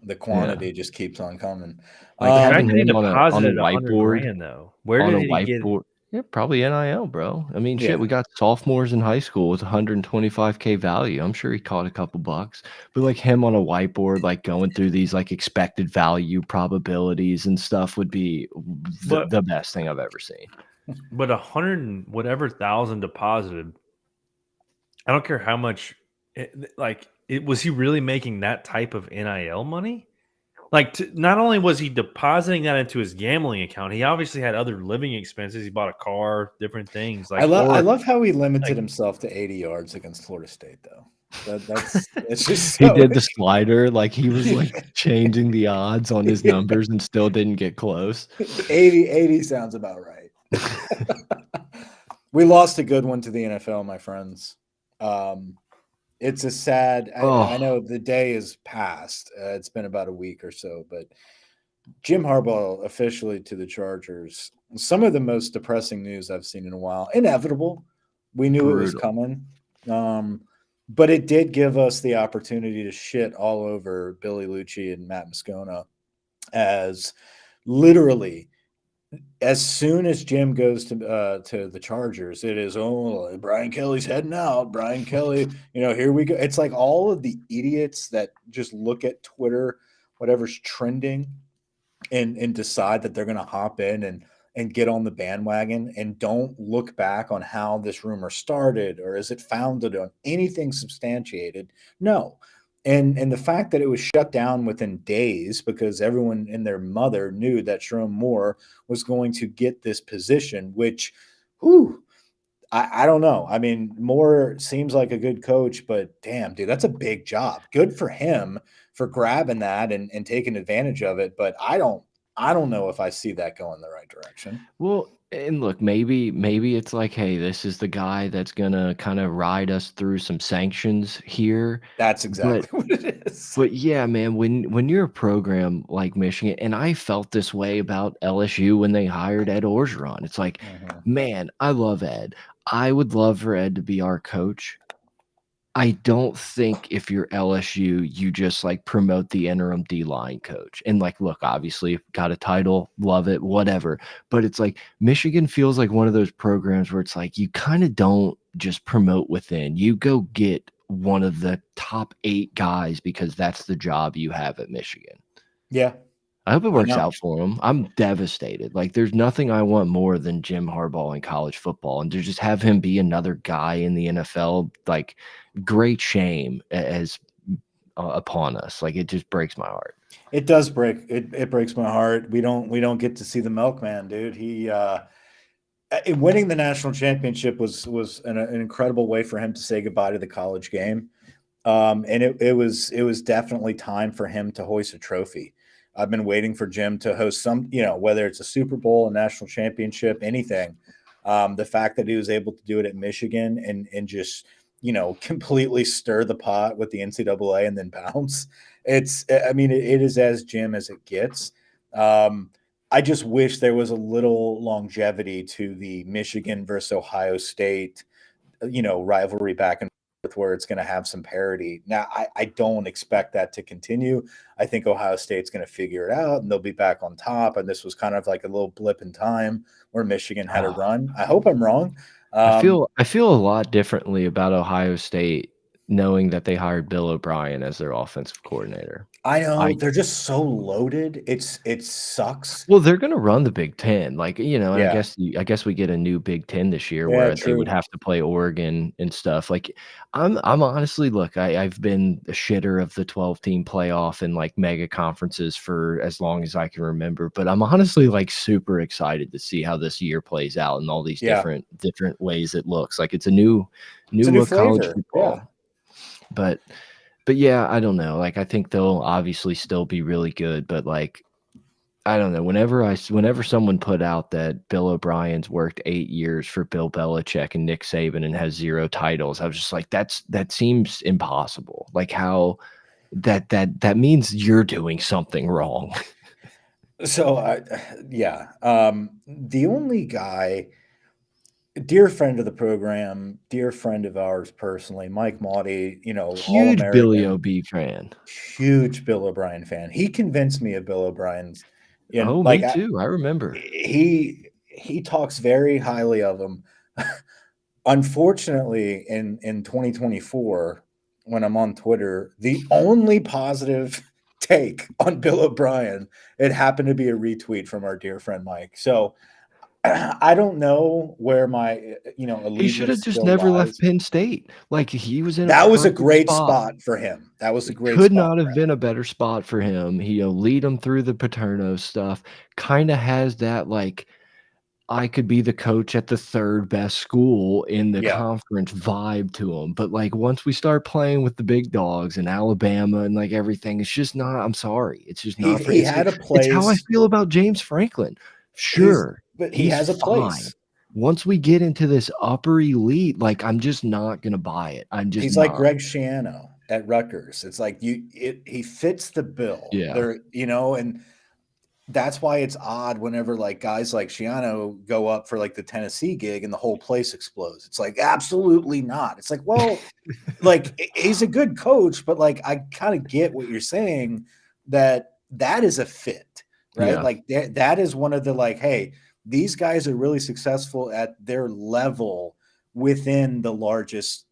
the quantity just keeps on coming. Like The having fact that he him on a deposited 100 whiteboard grand though, where on a did he get? whiteboard. Yeah, probably NIL, bro. I mean, Yeah. shit, we got sophomores in high school with 125K value. I'm sure he caught a couple bucks. But like him on a whiteboard, like going through these like expected value probabilities and stuff would be But the best thing I've ever seen. but 100 and whatever thousand deposited, I don't care how much. Was he really making that type of NIL money? Like, not only was he depositing that into his gambling account, he obviously had other living expenses. He bought a car, different things. Like, I love how he limited like- himself to 80 yards against Florida State, though. It's just He so- did the slider, like he was like changing the odds on his numbers and still didn't get close. 80 sounds about right. We lost a good one to the NFL, my friends. It's a sad. I know the day is past. It's been about a week or so, but Jim Harbaugh officially to the Chargers. Some of the most depressing news I've seen in a while. Inevitable. We knew it was coming. But it did give us the opportunity to shit all over Billy Lucci and Matt Moscona as literally, as soon as Jim goes to the Chargers, it is, oh, Brian Kelly's heading out. Brian Kelly, here we go. It's like all of the idiots that just look at Twitter, whatever's trending, and decide that they're going to hop in and get on the bandwagon and don't look back on how this rumor started or is it founded on anything substantiated. No. And the fact that it was shut down within days because everyone and their mother knew that Sherrone Moore was going to get this position, which, I don't know. I mean, Moore seems like a good coach, but damn, dude, that's a big job. Good for him for grabbing that and taking advantage of it. But I don't know if I see that going the right direction. Well, and look, maybe it's like, hey, this is the guy that's gonna kind of ride us through some sanctions here. That's exactly what it is. But yeah, man, when you're a program like Michigan, and I felt this way about LSU when they hired Ed Orgeron. It's like, man, I love Ed. I would love for Ed to be our coach. I don't think if you're LSU, you just like promote the interim D-line coach. And like, look, obviously got a title, love it, whatever. But it's like Michigan feels like one of those programs where it's like you kind of don't just promote within. You go get one of the top 8 guys because that's the job you have at Michigan. Yeah. I hope it works out for him. I'm devastated. Like, there's nothing I want more than Jim Harbaugh in college football, and to just have him be another guy in the NFL, like, great shame as upon us. Like, it just breaks my heart. It does break. It breaks my heart. We don't get to see the milkman, dude. He winning the national championship was an incredible way for him to say goodbye to the college game, and it was definitely time for him to hoist a trophy. I've been waiting for Jim to host some, whether it's a Super Bowl, a national championship, anything. The fact that he was able to do it at Michigan and just, completely stir the pot with the NCAA and then bounce. It is as Jim as it gets. I just wish there was a little longevity to the Michigan versus Ohio State, rivalry back and forth where it's going to have some parity. Now, I don't expect that to continue. I think Ohio State's going to figure it out and they'll be back on top. And this was kind of like a little blip in time where Michigan had a run. I hope I'm wrong. I feel a lot differently about Ohio State knowing that they hired Bill O'Brien as their offensive coordinator. I know they're just so loaded. It sucks. Well, they're going to run the Big Ten, like, and Yeah. I guess we get a new Big Ten this year Yeah, where true. they would have to play Oregon and stuff. Like, I'm honestly, look, I've been a shitter of the 12-team playoff and like mega conferences for as long as I can remember, but I'm honestly like super excited to see how this year plays out and all these different ways it looks. Like it's a new look college flavor. football. Yeah. But yeah, I don't know. Like, I think they'll obviously still be really good, but like, I don't know. Whenever someone put out that Bill O'Brien's worked 8 years for Bill Belichick and Nick Saban and has 0 titles, I was just like, that seems impossible. Like how that means you're doing something wrong. So, the only guy, dear friend of the program, dear friend of ours personally, Mike Maudie, huge Billy O'B fan, huge Bill O'Brien fan. He convinced me of Bill O'Brien's. Me too. I remember he talks very highly of him. Unfortunately, in 2024, when I'm on Twitter, the only positive take on Bill O'Brien, it happened to be a retweet from our dear friend Mike. So I don't know where my he should have just never left Penn State. Like he was in that was a great spot for him. That was a great could not have been a better spot for him. He lead him through the Paterno stuff. Kind of has that like I could be the coach at the 3rd best school in the conference vibe to him. But like once we start playing with the big dogs in Alabama and like everything, it's just not. I'm sorry, it's just not. He had a place. It's how I feel about James Franklin. Sure. But he has a place. Once we get into this upper elite, like I'm just not gonna buy it. He's like Greg Schiano at Rutgers. It's like he fits the bill. Yeah. And that's why it's odd whenever like guys like Schiano go up for like the Tennessee gig and the whole place explodes. It's like absolutely not. It's like, well, like he's a good coach, but like I kind of get what you're saying that is a fit. right? Yeah. Like that is one of the like, hey, these guys are really successful at their level within the largest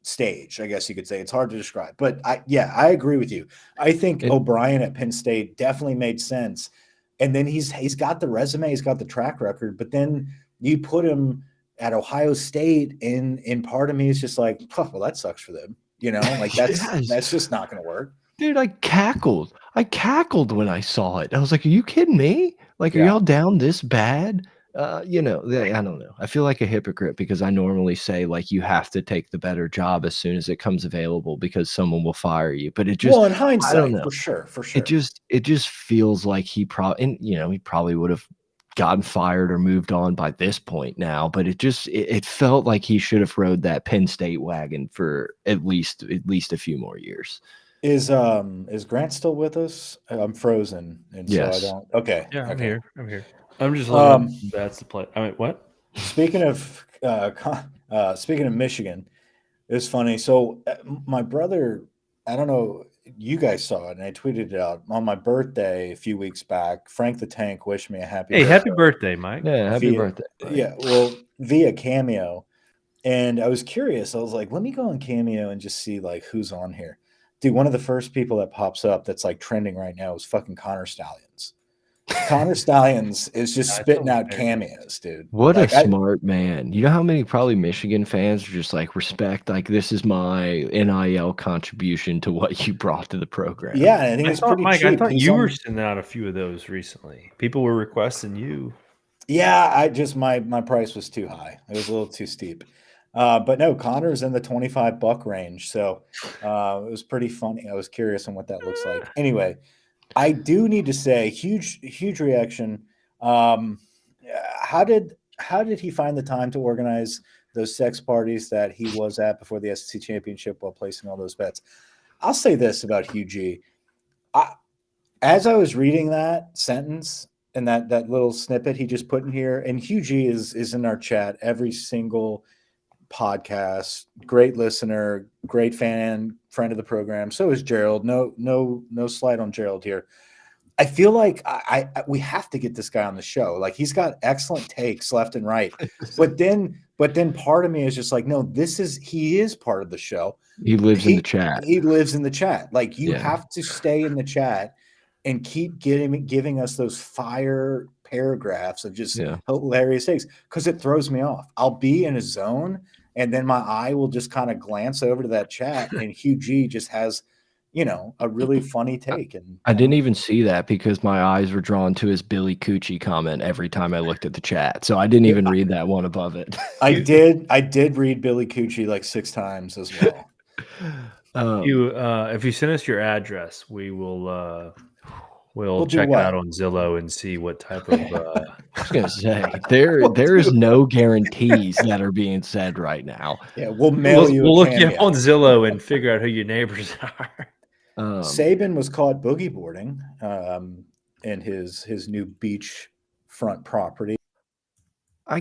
stage, I guess you could say. It's hard to describe, but I agree with you. I think And O'Brien at Penn State definitely made sense. And then he's got the resume, he's got the track record, but then you put him at Ohio State, and part of me is just like, oh, well, that sucks for them. Like yes, that's just not going to work. dude, I cackled. I cackled when I saw it. I was like, "Are you kidding me? Like, are Yeah. y'all down this bad?" I don't know. I feel like a hypocrite because I normally say like you have to take the better job as soon as it comes available because someone will fire you. But it just, Well, in I don't hindsight, know. for sure, for It sure. just feels like he probably, and he probably would have gotten fired or moved on by this point now. But it felt like he should have rode that Penn State wagon for at least a few more years. Is Grant still with us? I'm frozen, and so I Yes. don't. Okay, Yeah, I'm okay. here. I'm here. I'm just looking up Um, bats to play. I mean, what? speaking of Michigan, it's funny. So my brother, I don't know, you guys saw it, and I tweeted it out on my birthday a few weeks back. Frank the Tank wished me a happy Hey, birthday. happy birthday, Mike. Yeah. Happy via, birthday. Mike. yeah, well, via Cameo, and I was curious. I was like, let me go on Cameo and just see like who's on here. Dude, one of the first people that pops up that's like trending right now is fucking Connor Stallions. Connor Stallions is just That's spitting out hilarious. cameos, dude. What a Like smart man. You know how many probably Michigan fans are just like respect, like this is my NIL contribution to what you brought to the program. yeah, and I think I it's thought, pretty Mike, I cheap. thought He's you on, were sending out a few of those recently. People were requesting you. yeah, I just my price was too high. It was a little too steep. But no, Connor's in the $25 range. So it was pretty funny. I was curious on what that looks like. Anyway, I do need to say, huge reaction. Um, how did he find the time to organize those sex parties that he was at before the SEC championship while placing all those bets? I'll say this about Hugh G. As I was reading that sentence and that little snippet he just put in here, and Hugh G is in our chat every single podcast, great listener, great fan, friend of the program. So is Gerald. No slight on Gerald here. I feel like we have to get this guy on the show. Like he's got excellent takes left and right. But then part of me is just like, no, he is part of the show. He lives in the chat. He lives in the chat. Like you Yeah. have to stay in the chat and keep giving us those fire paragraphs of just hilarious takes because it throws me off. I'll be in a zone and then my eye will just kind of glance over to that chat and Hugh G just has a really funny take. And I didn't even see that because my eyes were drawn to his Billy Coochie comment every time I looked at the chat. So I didn't even read that one above it. I did read Billy Coochie like 6 times as well. If you send us your address, we will we'll check it out on Zillow and see what type of I was gonna say there is no guarantees that are being said right now. Yeah, we'll mail you. We'll look you up on Zillow and figure out who your neighbors are. Saban was caught boogie boarding in his new beachfront property. I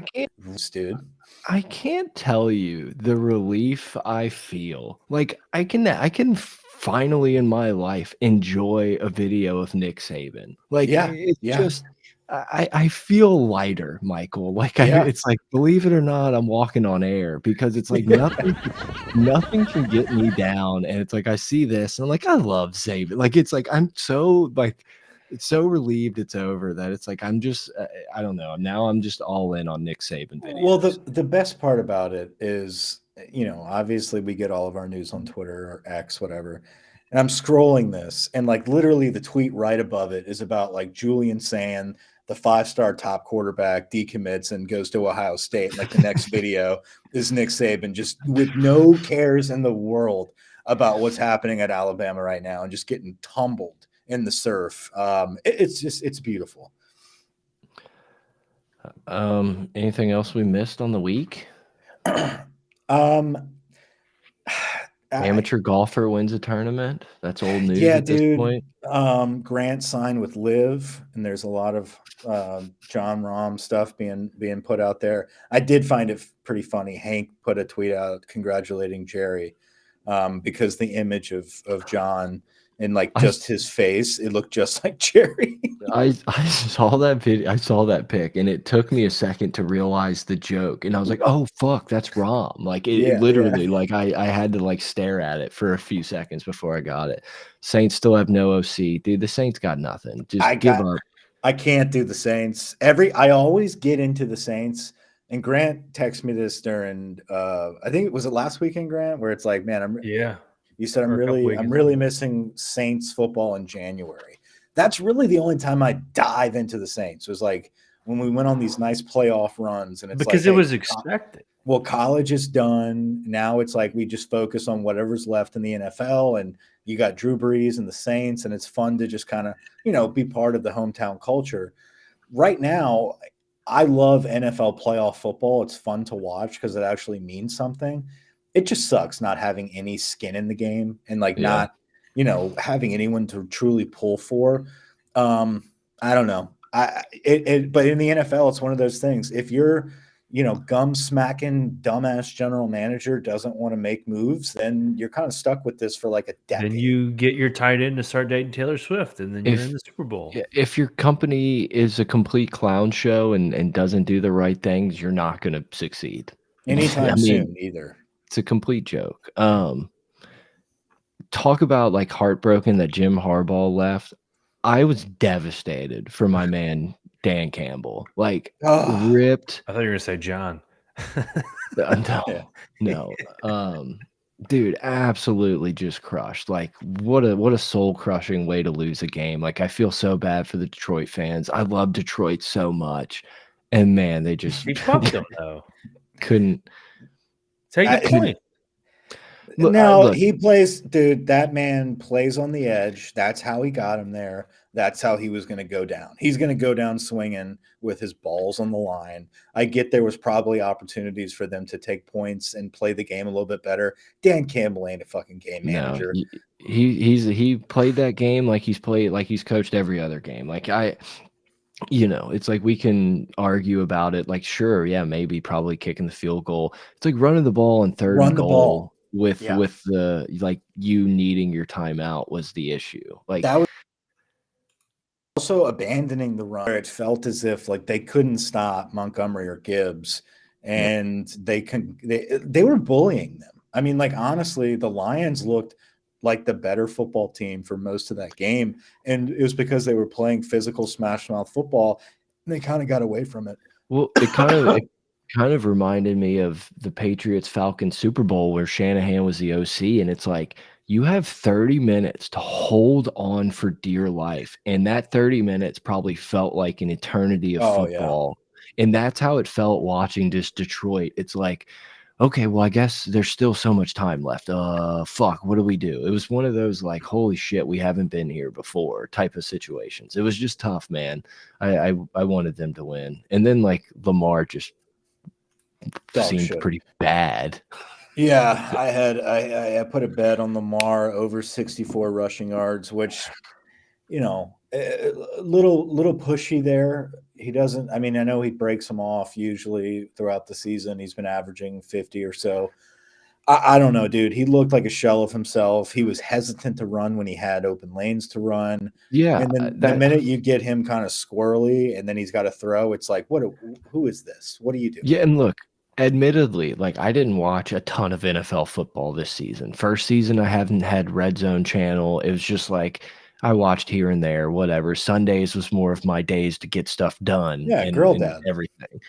can't tell you the relief I feel. Like I can finally in my life enjoy a video of Nick Saban. Like just I feel lighter, Michael. Like it's like, believe it or not, I'm walking on air because it's like nothing can get me down. And it's like I see this and I'm like, I love Saban. Like it's like I'm so like it's so relieved it's over that it's like I'm just I don't know. Now I'm just all in on Nick Saban videos. Well, the best part about it is, obviously we get all of our news on Twitter or X, whatever. And I'm scrolling this, and like literally the tweet right above it is about like Julian Sand, the 5-star top quarterback, decommits and goes to Ohio State. Like the next video is Nick Saban just with no cares in the world about what's happening at Alabama right now and just getting tumbled in the surf. It's beautiful. Anything else we missed on the week? Amateur golfer wins a tournament. That's old news at this point. Grant signed with Liv, and there's a lot of John Rahm stuff being put out there. I did find it pretty funny. Hank put a tweet out congratulating Jerry because the image of John and like just his face, it looked just like Jerry. I saw that video. I saw that pic, and it took me a second to realize the joke. And I was like, "Oh fuck, that's Rom!" Like it Yeah, literally, like I had to like stare at it for a few seconds before I got it. Saints still have no OC, dude. The Saints got nothing. Just give up. I can't do the Saints. I always get into the Saints. And Grant texted me this during I think it last weekend, Grant, where it's like, man, you said I'm really missing Saints football in January. That's really the only time I dive into the Saints. It was like when we went on these nice playoff runs, and it's because like, it was expected. Well, college is done. Now it's like we just focus on whatever's left in the NFL, and you got Drew Brees and the Saints, and it's fun to just kind of, be part of the hometown culture. Right now, I love NFL playoff football. It's fun to watch because it actually means something. It just sucks not having any skin in the game and not, having anyone to truly pull for. I don't know. But in the NFL, it's one of those things. If you're, gum smacking dumbass general manager doesn't want to make moves, then you're kind of stuck with this for like a decade. Then you get your tight end to start dating Taylor Swift, and then you're in the Super Bowl. If your company is a complete clown show and doesn't do the right things, you're not going to succeed anytime soon either. It's a complete joke. Talk about like heartbroken that Jim Harbaugh left. I was devastated for my man Dan Campbell. Like ripped. I thought you were gonna say John. No. Dude, absolutely just crushed. Like what a soul crushing way to lose a game. Like I feel so bad for the Detroit fans. I love Detroit so much, and man, they just he fucked them though. Couldn't take a point. Look, he plays, dude. That man plays on the edge. That's how he got him there. That's how he was going to go down. He's going to go down swinging with his balls on the line. I get there was probably opportunities for them to take points and play the game a little bit better. Dan Campbell ain't a fucking game manager. No, he played that game like he's coached every other game. Like it's like we can argue about it. Like, sure, yeah, maybe probably kicking the field goal. It's like running the ball on third and goal with the like you needing your timeout was the issue. Like that was also abandoning the run. It felt as if like they couldn't stop Montgomery or Gibbs, and they were bullying them. I mean, like honestly, the Lions looked like the better football team for most of that game, and it was because they were playing physical smash mouth football, and they kind of got away from it. Well, it kind of reminded me of the Patriots Falcons Super Bowl where Shanahan was the OC, and it's like you have 30 minutes to hold on for dear life, and that 30 minutes probably felt like an eternity of football. And that's how it felt watching just Detroit. It's like, okay, well, I guess there's still so much time left. Fuck, what do we do? It was one of those like, holy shit, we haven't been here before type of situations. It was just tough, man. I wanted them to win. And then like Lamar just seemed pretty bad. Yeah, I put a bet on Lamar over 64 rushing yards, which, a little pushy there. He doesn't. I mean, I know he breaks them off usually throughout the season. He's been averaging 50 or so. I don't know, dude. He looked like a shell of himself. He was hesitant to run when he had open lanes to run. Yeah, and then the minute you get him kind of squirrely, and then he's got to throw, it's like, who is this? What are you doing? Yeah, and look. Admittedly, like I didn't watch a ton of NFL football this season. First season, I haven't had Red Zone channel. It was just like I watched here and there, whatever. Sundays was more of my days to get stuff done. Yeah, girl dad, everything.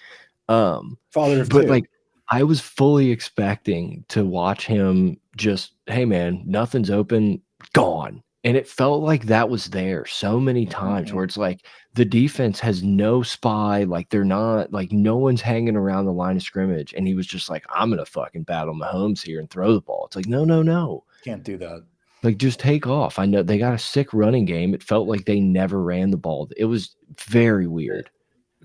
Father of but two. Like I was fully expecting to watch him just, hey man, nothing's open, gone. And it felt like that was there so many times where it's like the defense has no spy, like they're not, like no one's hanging around the line of scrimmage. And he was just like, I'm going to fucking battle Mahomes here and throw the ball. It's like, no. Can't do that. Like just take off. I know they got a sick running game. It felt like they never ran the ball. It was very weird.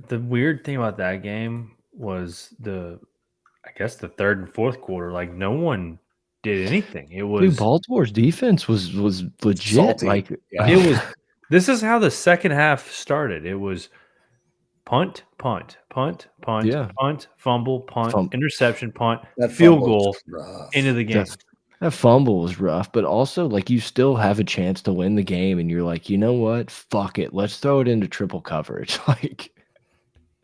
The weird thing about that game was I guess the third and fourth quarter, like no one did anything. It was dude, Baltimore's defense was legit. Salty. Like it was. This is how the second half started. It was punt, punt, punt, punt, punt, fumble, punt, interception, punt, field goal, into the game. That fumble was rough, but also, like, you still have a chance to win the game, and you're like, "You know what? Fuck it. Let's throw it into triple coverage." Like,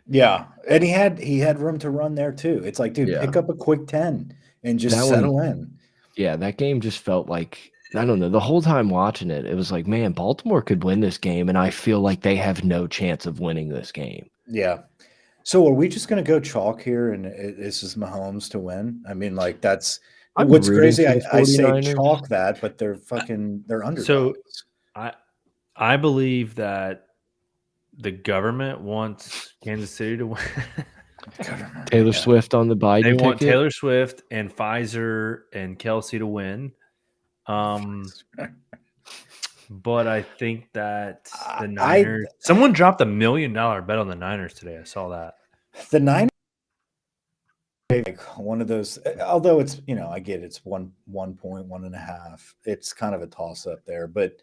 Yeah, and he had room to run there too. It's like, dude, yeah. pick up a quick 10 and just That one settle in. yeah, that game just felt like I don't know, the whole time watching it, it was like, "Man, Baltimore could win this game, and I feel like they have no chance of winning this game." Yeah. So are we just going to go chalk here and this is Mahomes to win? I mean, like that's I'm what's rooting crazy. for I, the I say 49ers. chalk that, but they're I- So underdogs. I I believe that the government wants Kansas City to win. Taylor Yeah. Swift on the They Biden want ticket. Taylor Swift and Pfizer and Kelsey to win. But I think that the I Niners. Someone dropped $1 million bet on the Niners today. I saw that. the Niners like one of those. Although it's I get it's 1 point, 1.5. It's kind of a toss up there, but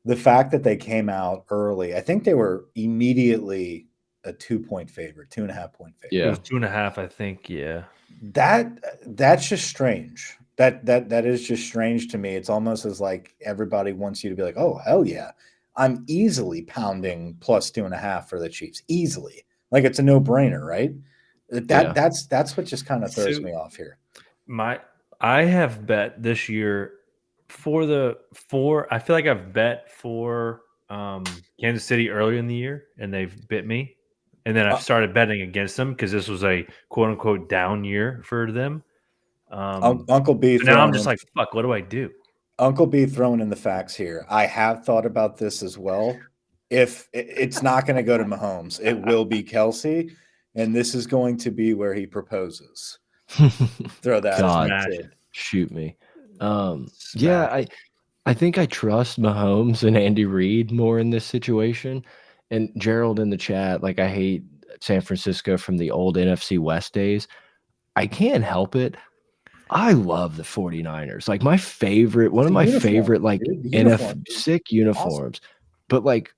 the fact that they came out early, I think they were immediately a 2 point favorite, 2.5 point favorite. It Yeah. was 2.5, I think. Yeah. That's just strange. That is just strange to me. It's almost as like everybody wants you to be like, oh hell yeah, I'm easily pounding plus 2.5 for the Chiefs, easily. Like it's a no brainer, right? Yeah. That's what just kind of throws So me off here. I have bet this year I feel like I've bet for Kansas City earlier in the year and they've bit me. And then I've started betting against them because this was a quote unquote down year for them. Uncle B So now I'm throwing just in, like, fuck, what do I do? Uncle B throwing in the facts here. I have thought about this as well. If it's not going to go to Mahomes, it will be Kelsey, and this is going to be where he proposes. Throw that God. out too. Shoot me. Yeah, Smash. I think I trust Mahomes and Andy Reid more in this situation. And Gerald in the chat, like, I hate San Francisco from the old NFC West days. I can't help it. I love the 49ers. Like, my favorite one of The my uniform, favorite, like, dude. The NF uniform is sick awesome. uniforms. But, like,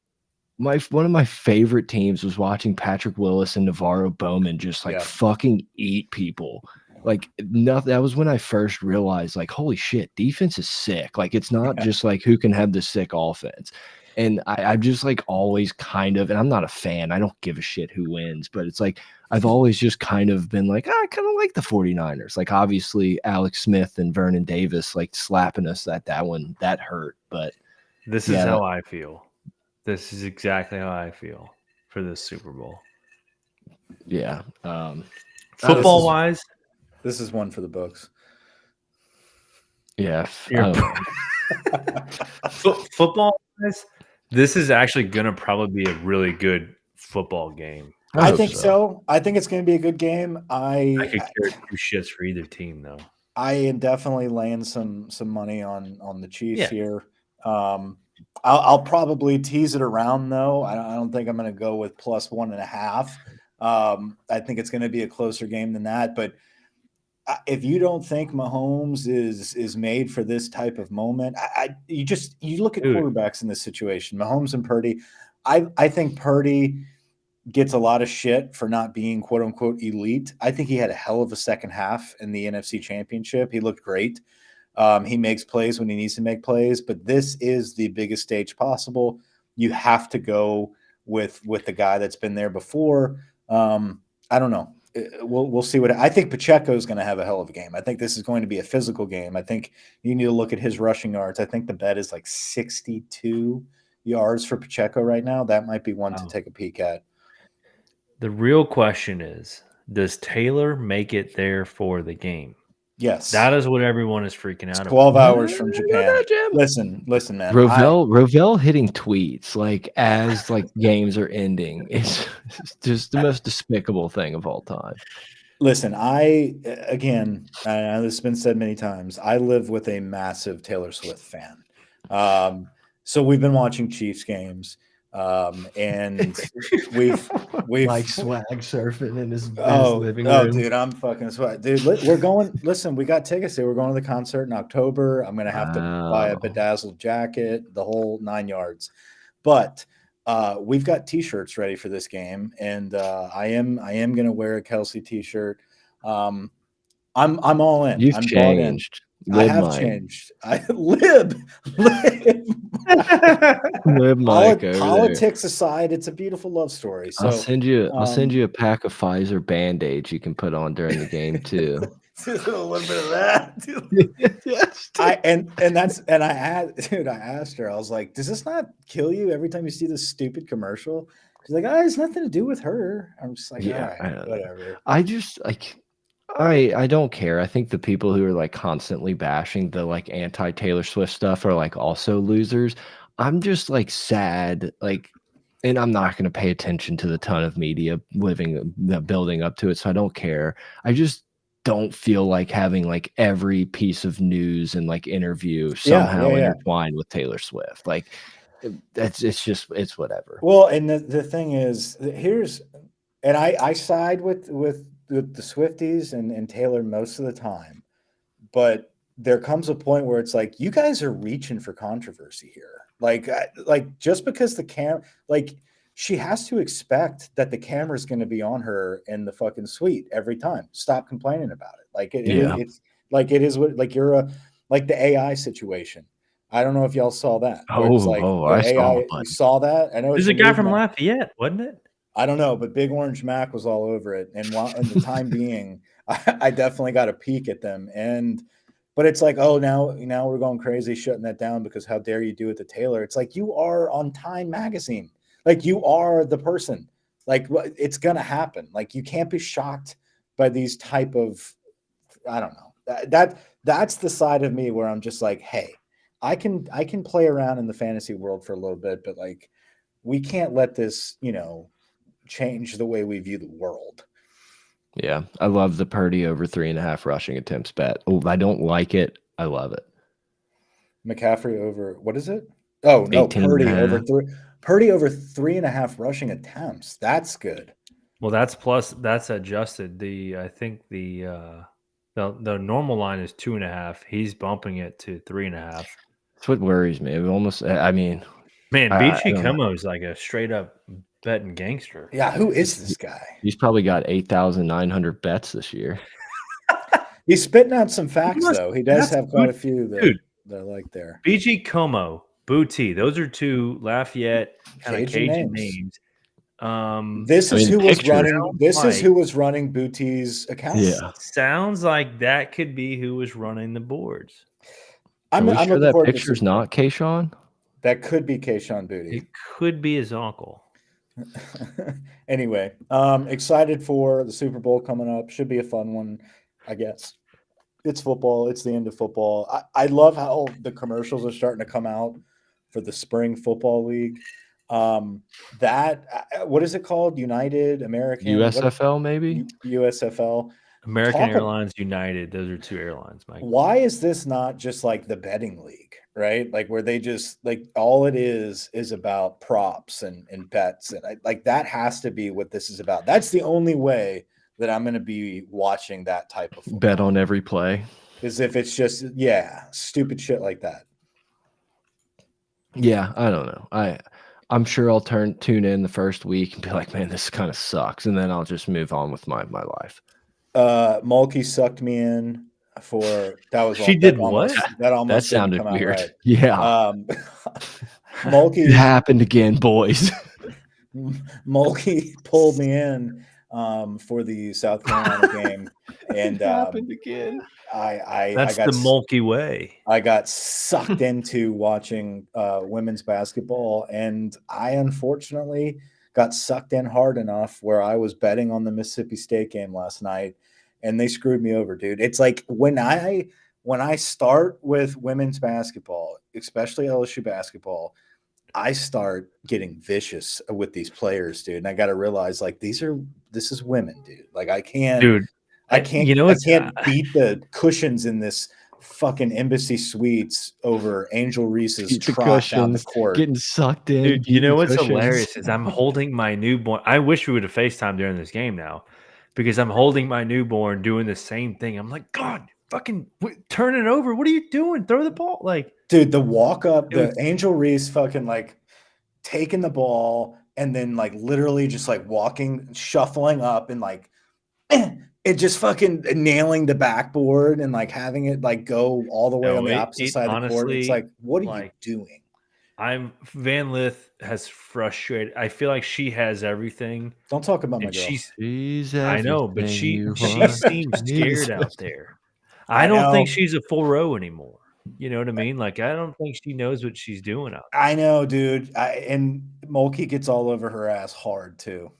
one of my favorite teams was watching Patrick Willis and Navarro Bowman just, like, Yeah. fucking eat people. Like, nothing that was when I first realized, like, holy shit, defense is sick. Like, it's not Yeah. just, like, who can have the sick offense. And I've just, like, always kind of and I'm not a fan, I don't give a shit who wins, but it's like, I've always just kind of been like, I kinda like the 49ers. Like, obviously, Alex Smith and Vernon Davis, like, slapping us at that one, that hurt, but This is yeah. how I feel. This is exactly how I feel for this Super Bowl. Yeah, Football wise, This is one for the books. yeah, You're- football wise, this is actually gonna probably be a really good football game. I hope think so. I think it's going to be a good game. I could care two shits for either team, though. I am definitely laying some money on the Chiefs Yeah. here. I'll probably tease it around though. I don't think I'm going to go with plus 1.5. I think it's going to be a closer game than that. But if you don't think Mahomes is made for this type of moment, you look at Dude. quarterbacks in this situation. Mahomes and Purdy. I think Purdy gets a lot of shit for not being quote unquote elite. I think he had a hell of a second half in the NFC Championship. He looked great. He makes plays when he needs to make plays, but this is the biggest stage possible. You have to go with the guy that's been there before. I don't know. We'll see what I think. Pacheco is going to have a hell of a game. I think this is going to be a physical game. I think you need to look at his rushing yards. I think the bet is like 62 yards for Pacheco right now. That might be one to take a peek at. The real question is, does Taylor make it there for the game? Yes. That is what everyone is freaking out 12 about. hours from Japan. Listen, man. Rovell hitting tweets like as like games are ending. It's just the most despicable thing of all time. Listen, I know this has been said many times. I live with a massive Taylor Swift fan. So we've been watching Chiefs games. And we've like swag surfing in his living room. Oh, dude, I'm fucking swag. Dude, we're going. Listen, we got tickets. We're going to the concert in October. I'm gonna have to buy a bedazzled jacket, the whole 9 yards. But we've got T-shirts ready for this game, and I am gonna wear a Kelsey T-shirt. I'm all in. You've I'm changed. I Lib have Mike. changed. Lib. Lib Mike over there. Politics aside, it's a beautiful love story. So I'll send you a pack of Pfizer Band-Aids you can put on during the game too. a little bit of that. Yes, I asked her, I was like, does this not kill you every time you see this stupid commercial? She's like, it's nothing to do with her. I'm just like, Yeah, all right, whatever. I just like I don't care. I think the people who are like constantly bashing the like anti Taylor Swift stuff are like also losers. I'm just like sad, like, and I'm not going to pay attention to the ton of media building up to it, so I don't care. I just don't feel like having like every piece of news and like interview somehow intertwined with Taylor Swift. Like it's whatever. Well, and the thing is, and I side with the Swifties and Taylor most of the time, but there comes a point where it's like, you guys are reaching for controversy here. Like just because she has to expect that the camera's going to be on her in the fucking suite every time. Stop complaining about it. Like it's like it is what, like like the AI situation. I don't know if y'all saw that. I saw it. You saw that? I know There's a guy from Lafayette, wasn't it? I don't know, but Big Orange Mac was all over it. And while in the time being, I definitely got a peek at them. But it's like, oh, now we're going crazy shutting that down because how dare you do it to Taylor? It's like, you are on Time magazine. Like, you are the person. Like, it's going to happen. Like, you can't be shocked by these type of, I don't know. That's the side of me where I'm just like, hey, I can play around in the fantasy world for a little bit, but like, we can't let this, change the way we view the world. Yeah, I love the Purdy over 3.5 rushing attempts bet. Oh, I don't like it. I love it. McCaffrey over, what is it? Oh no, Purdy over 3.5 rushing attempts. That's good. Well, that's adjusted. I think the normal line is 2.5. He's bumping it to 3.5. That's what worries me. Man, BG Como is like a straight up betting gangster. Yeah, who is this guy? He's probably got 8,900 bets this year. He's spitting out some facts, though. He does have quite a few that I like there. BG Como, Booty. Those are two Lafayette kind of Cajun names. This is who was running Booty's account. Yeah, sounds like that could be who was running the boards. I'm sure that picture's not Kayshawn. That could be Kayshawn Booty. It could be his uncle. Anyway, excited for the Super Bowl coming up. Should be a fun one, I guess. It's football. It's the end of football. I love how the commercials are starting to come out for the spring football league. What is it called? United American USFL, maybe? USFL. American Airlines United. Those are two airlines, Mike. Why is this not just like the betting league, right? Like where they just like all it is about props and bets. And like that has to be what this is about. That's the only way that I'm going to be watching that type of football. Bet on every play. Is if it's just, stupid shit like that. Yeah, I don't know. I'm sure I'll tune in the first week and be like, man, this kind of sucks. And then I'll just move on with my life. Mulkey sucked me in for that was she did what? That sounded weird. Right. Yeah. Mulkey it happened again, boys. Mulkey pulled me in for the South Carolina game, and it happened again. That's the Mulkey way. I got sucked into watching women's basketball, and I unfortunately got sucked in hard enough where I was betting on the Mississippi State game last night, and they screwed me over, dude. It's like when I start with women's basketball, especially LSU basketball, I start getting vicious with these players, dude. And I got to realize, like, this is women, dude. Like, I can't beat the cushions in this fucking Embassy Suites over Angel Reese's trot down the court. Getting sucked in. Dude, you know what's hilarious is I'm holding my newborn. I wish we would have FaceTime during this game now, because I'm holding my newborn doing the same thing. I'm like, God, fucking turn it over. What are you doing? Throw the ball. Like, dude, the walk up, the Angel Reese fucking like taking the ball and then like literally just like shuffling up and like it just fucking nailing the backboard and like having it like go all the way No, on the opposite side of the court. It's honestly, like, what are you like, doing? Van Lith has frustrated. I feel like she has everything, Don't talk about my and girl. She's I know, but everything she you she want. seems scared She's- out there. I I don't think know. she's a full row anymore. You know what I mean? Like, I don't think she knows what she's doing out there. I know, dude. And Mulkey gets all over her ass hard too.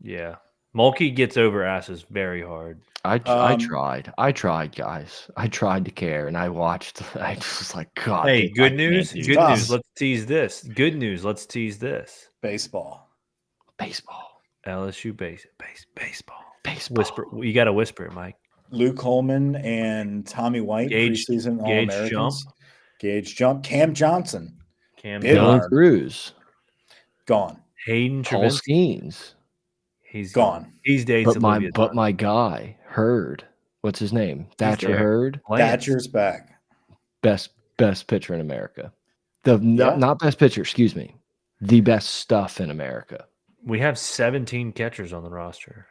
Yeah. Mulkey gets over asses very hard. I Um, tried, guys. I tried to care, and I watched. I just was like, God. Hey, dude, I good can't news. do Good tough. news. Let's tease this. Good news. Let's tease this. Baseball. Baseball. LSU baseball. Baseball. Whisper. You got to whisper it, Mike. Luke Holman and Tommy White, Gage preseason Jump. All-Americans. Gage Jump. Cam Johnson, Cam Big Dylan Hard. Cruz. gone. Hayden Paul Travinsky. Skeens. He's Gone. He's dating But my guy, Hurd. What's his name? Thatcher there. Hurd. Thatcher's back. Best pitcher in America. Yeah. Not best pitcher, excuse me. The best stuff in America. We have 17 catchers on the roster.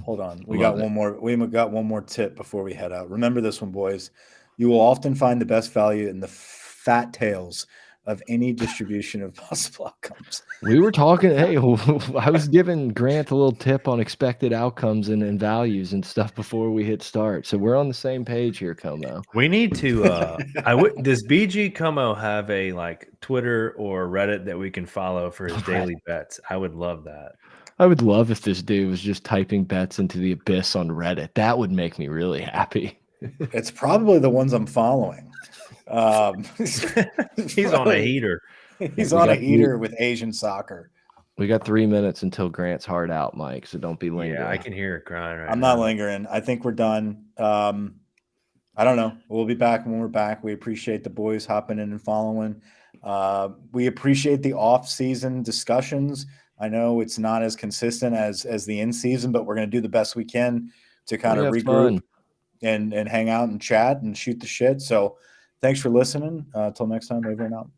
Hold on. We Love got it. one more. We got one more tip before we head out. Remember this one, boys. You will often find the best value in the fat tails of any distribution of possible outcomes. We were talking. Hey, I was giving Grant a little tip on expected outcomes and values and stuff before we hit start. So we're on the same page here, Como. We need to. Does BG Como have a like Twitter or Reddit that we can follow for his daily bets? I would love that. I would love if this dude was just typing bets into the abyss on Reddit. That would make me really happy. It's probably the ones I'm following. He's on a heater. He's We on a got heater with Asian soccer. We got 3 minutes until Grant's hard out, Mike. So don't be lingering. Yeah, I can hear it crying right I'm now. not lingering. I think we're done. I don't know. We'll be back when we're back. We appreciate the boys hopping in and following. We appreciate the off-season discussions. I know it's not as consistent as the in-season, but we're going to do the best we can to kind of regroup and hang out and chat and shoot the shit. So thanks for listening. Until next time, over and out.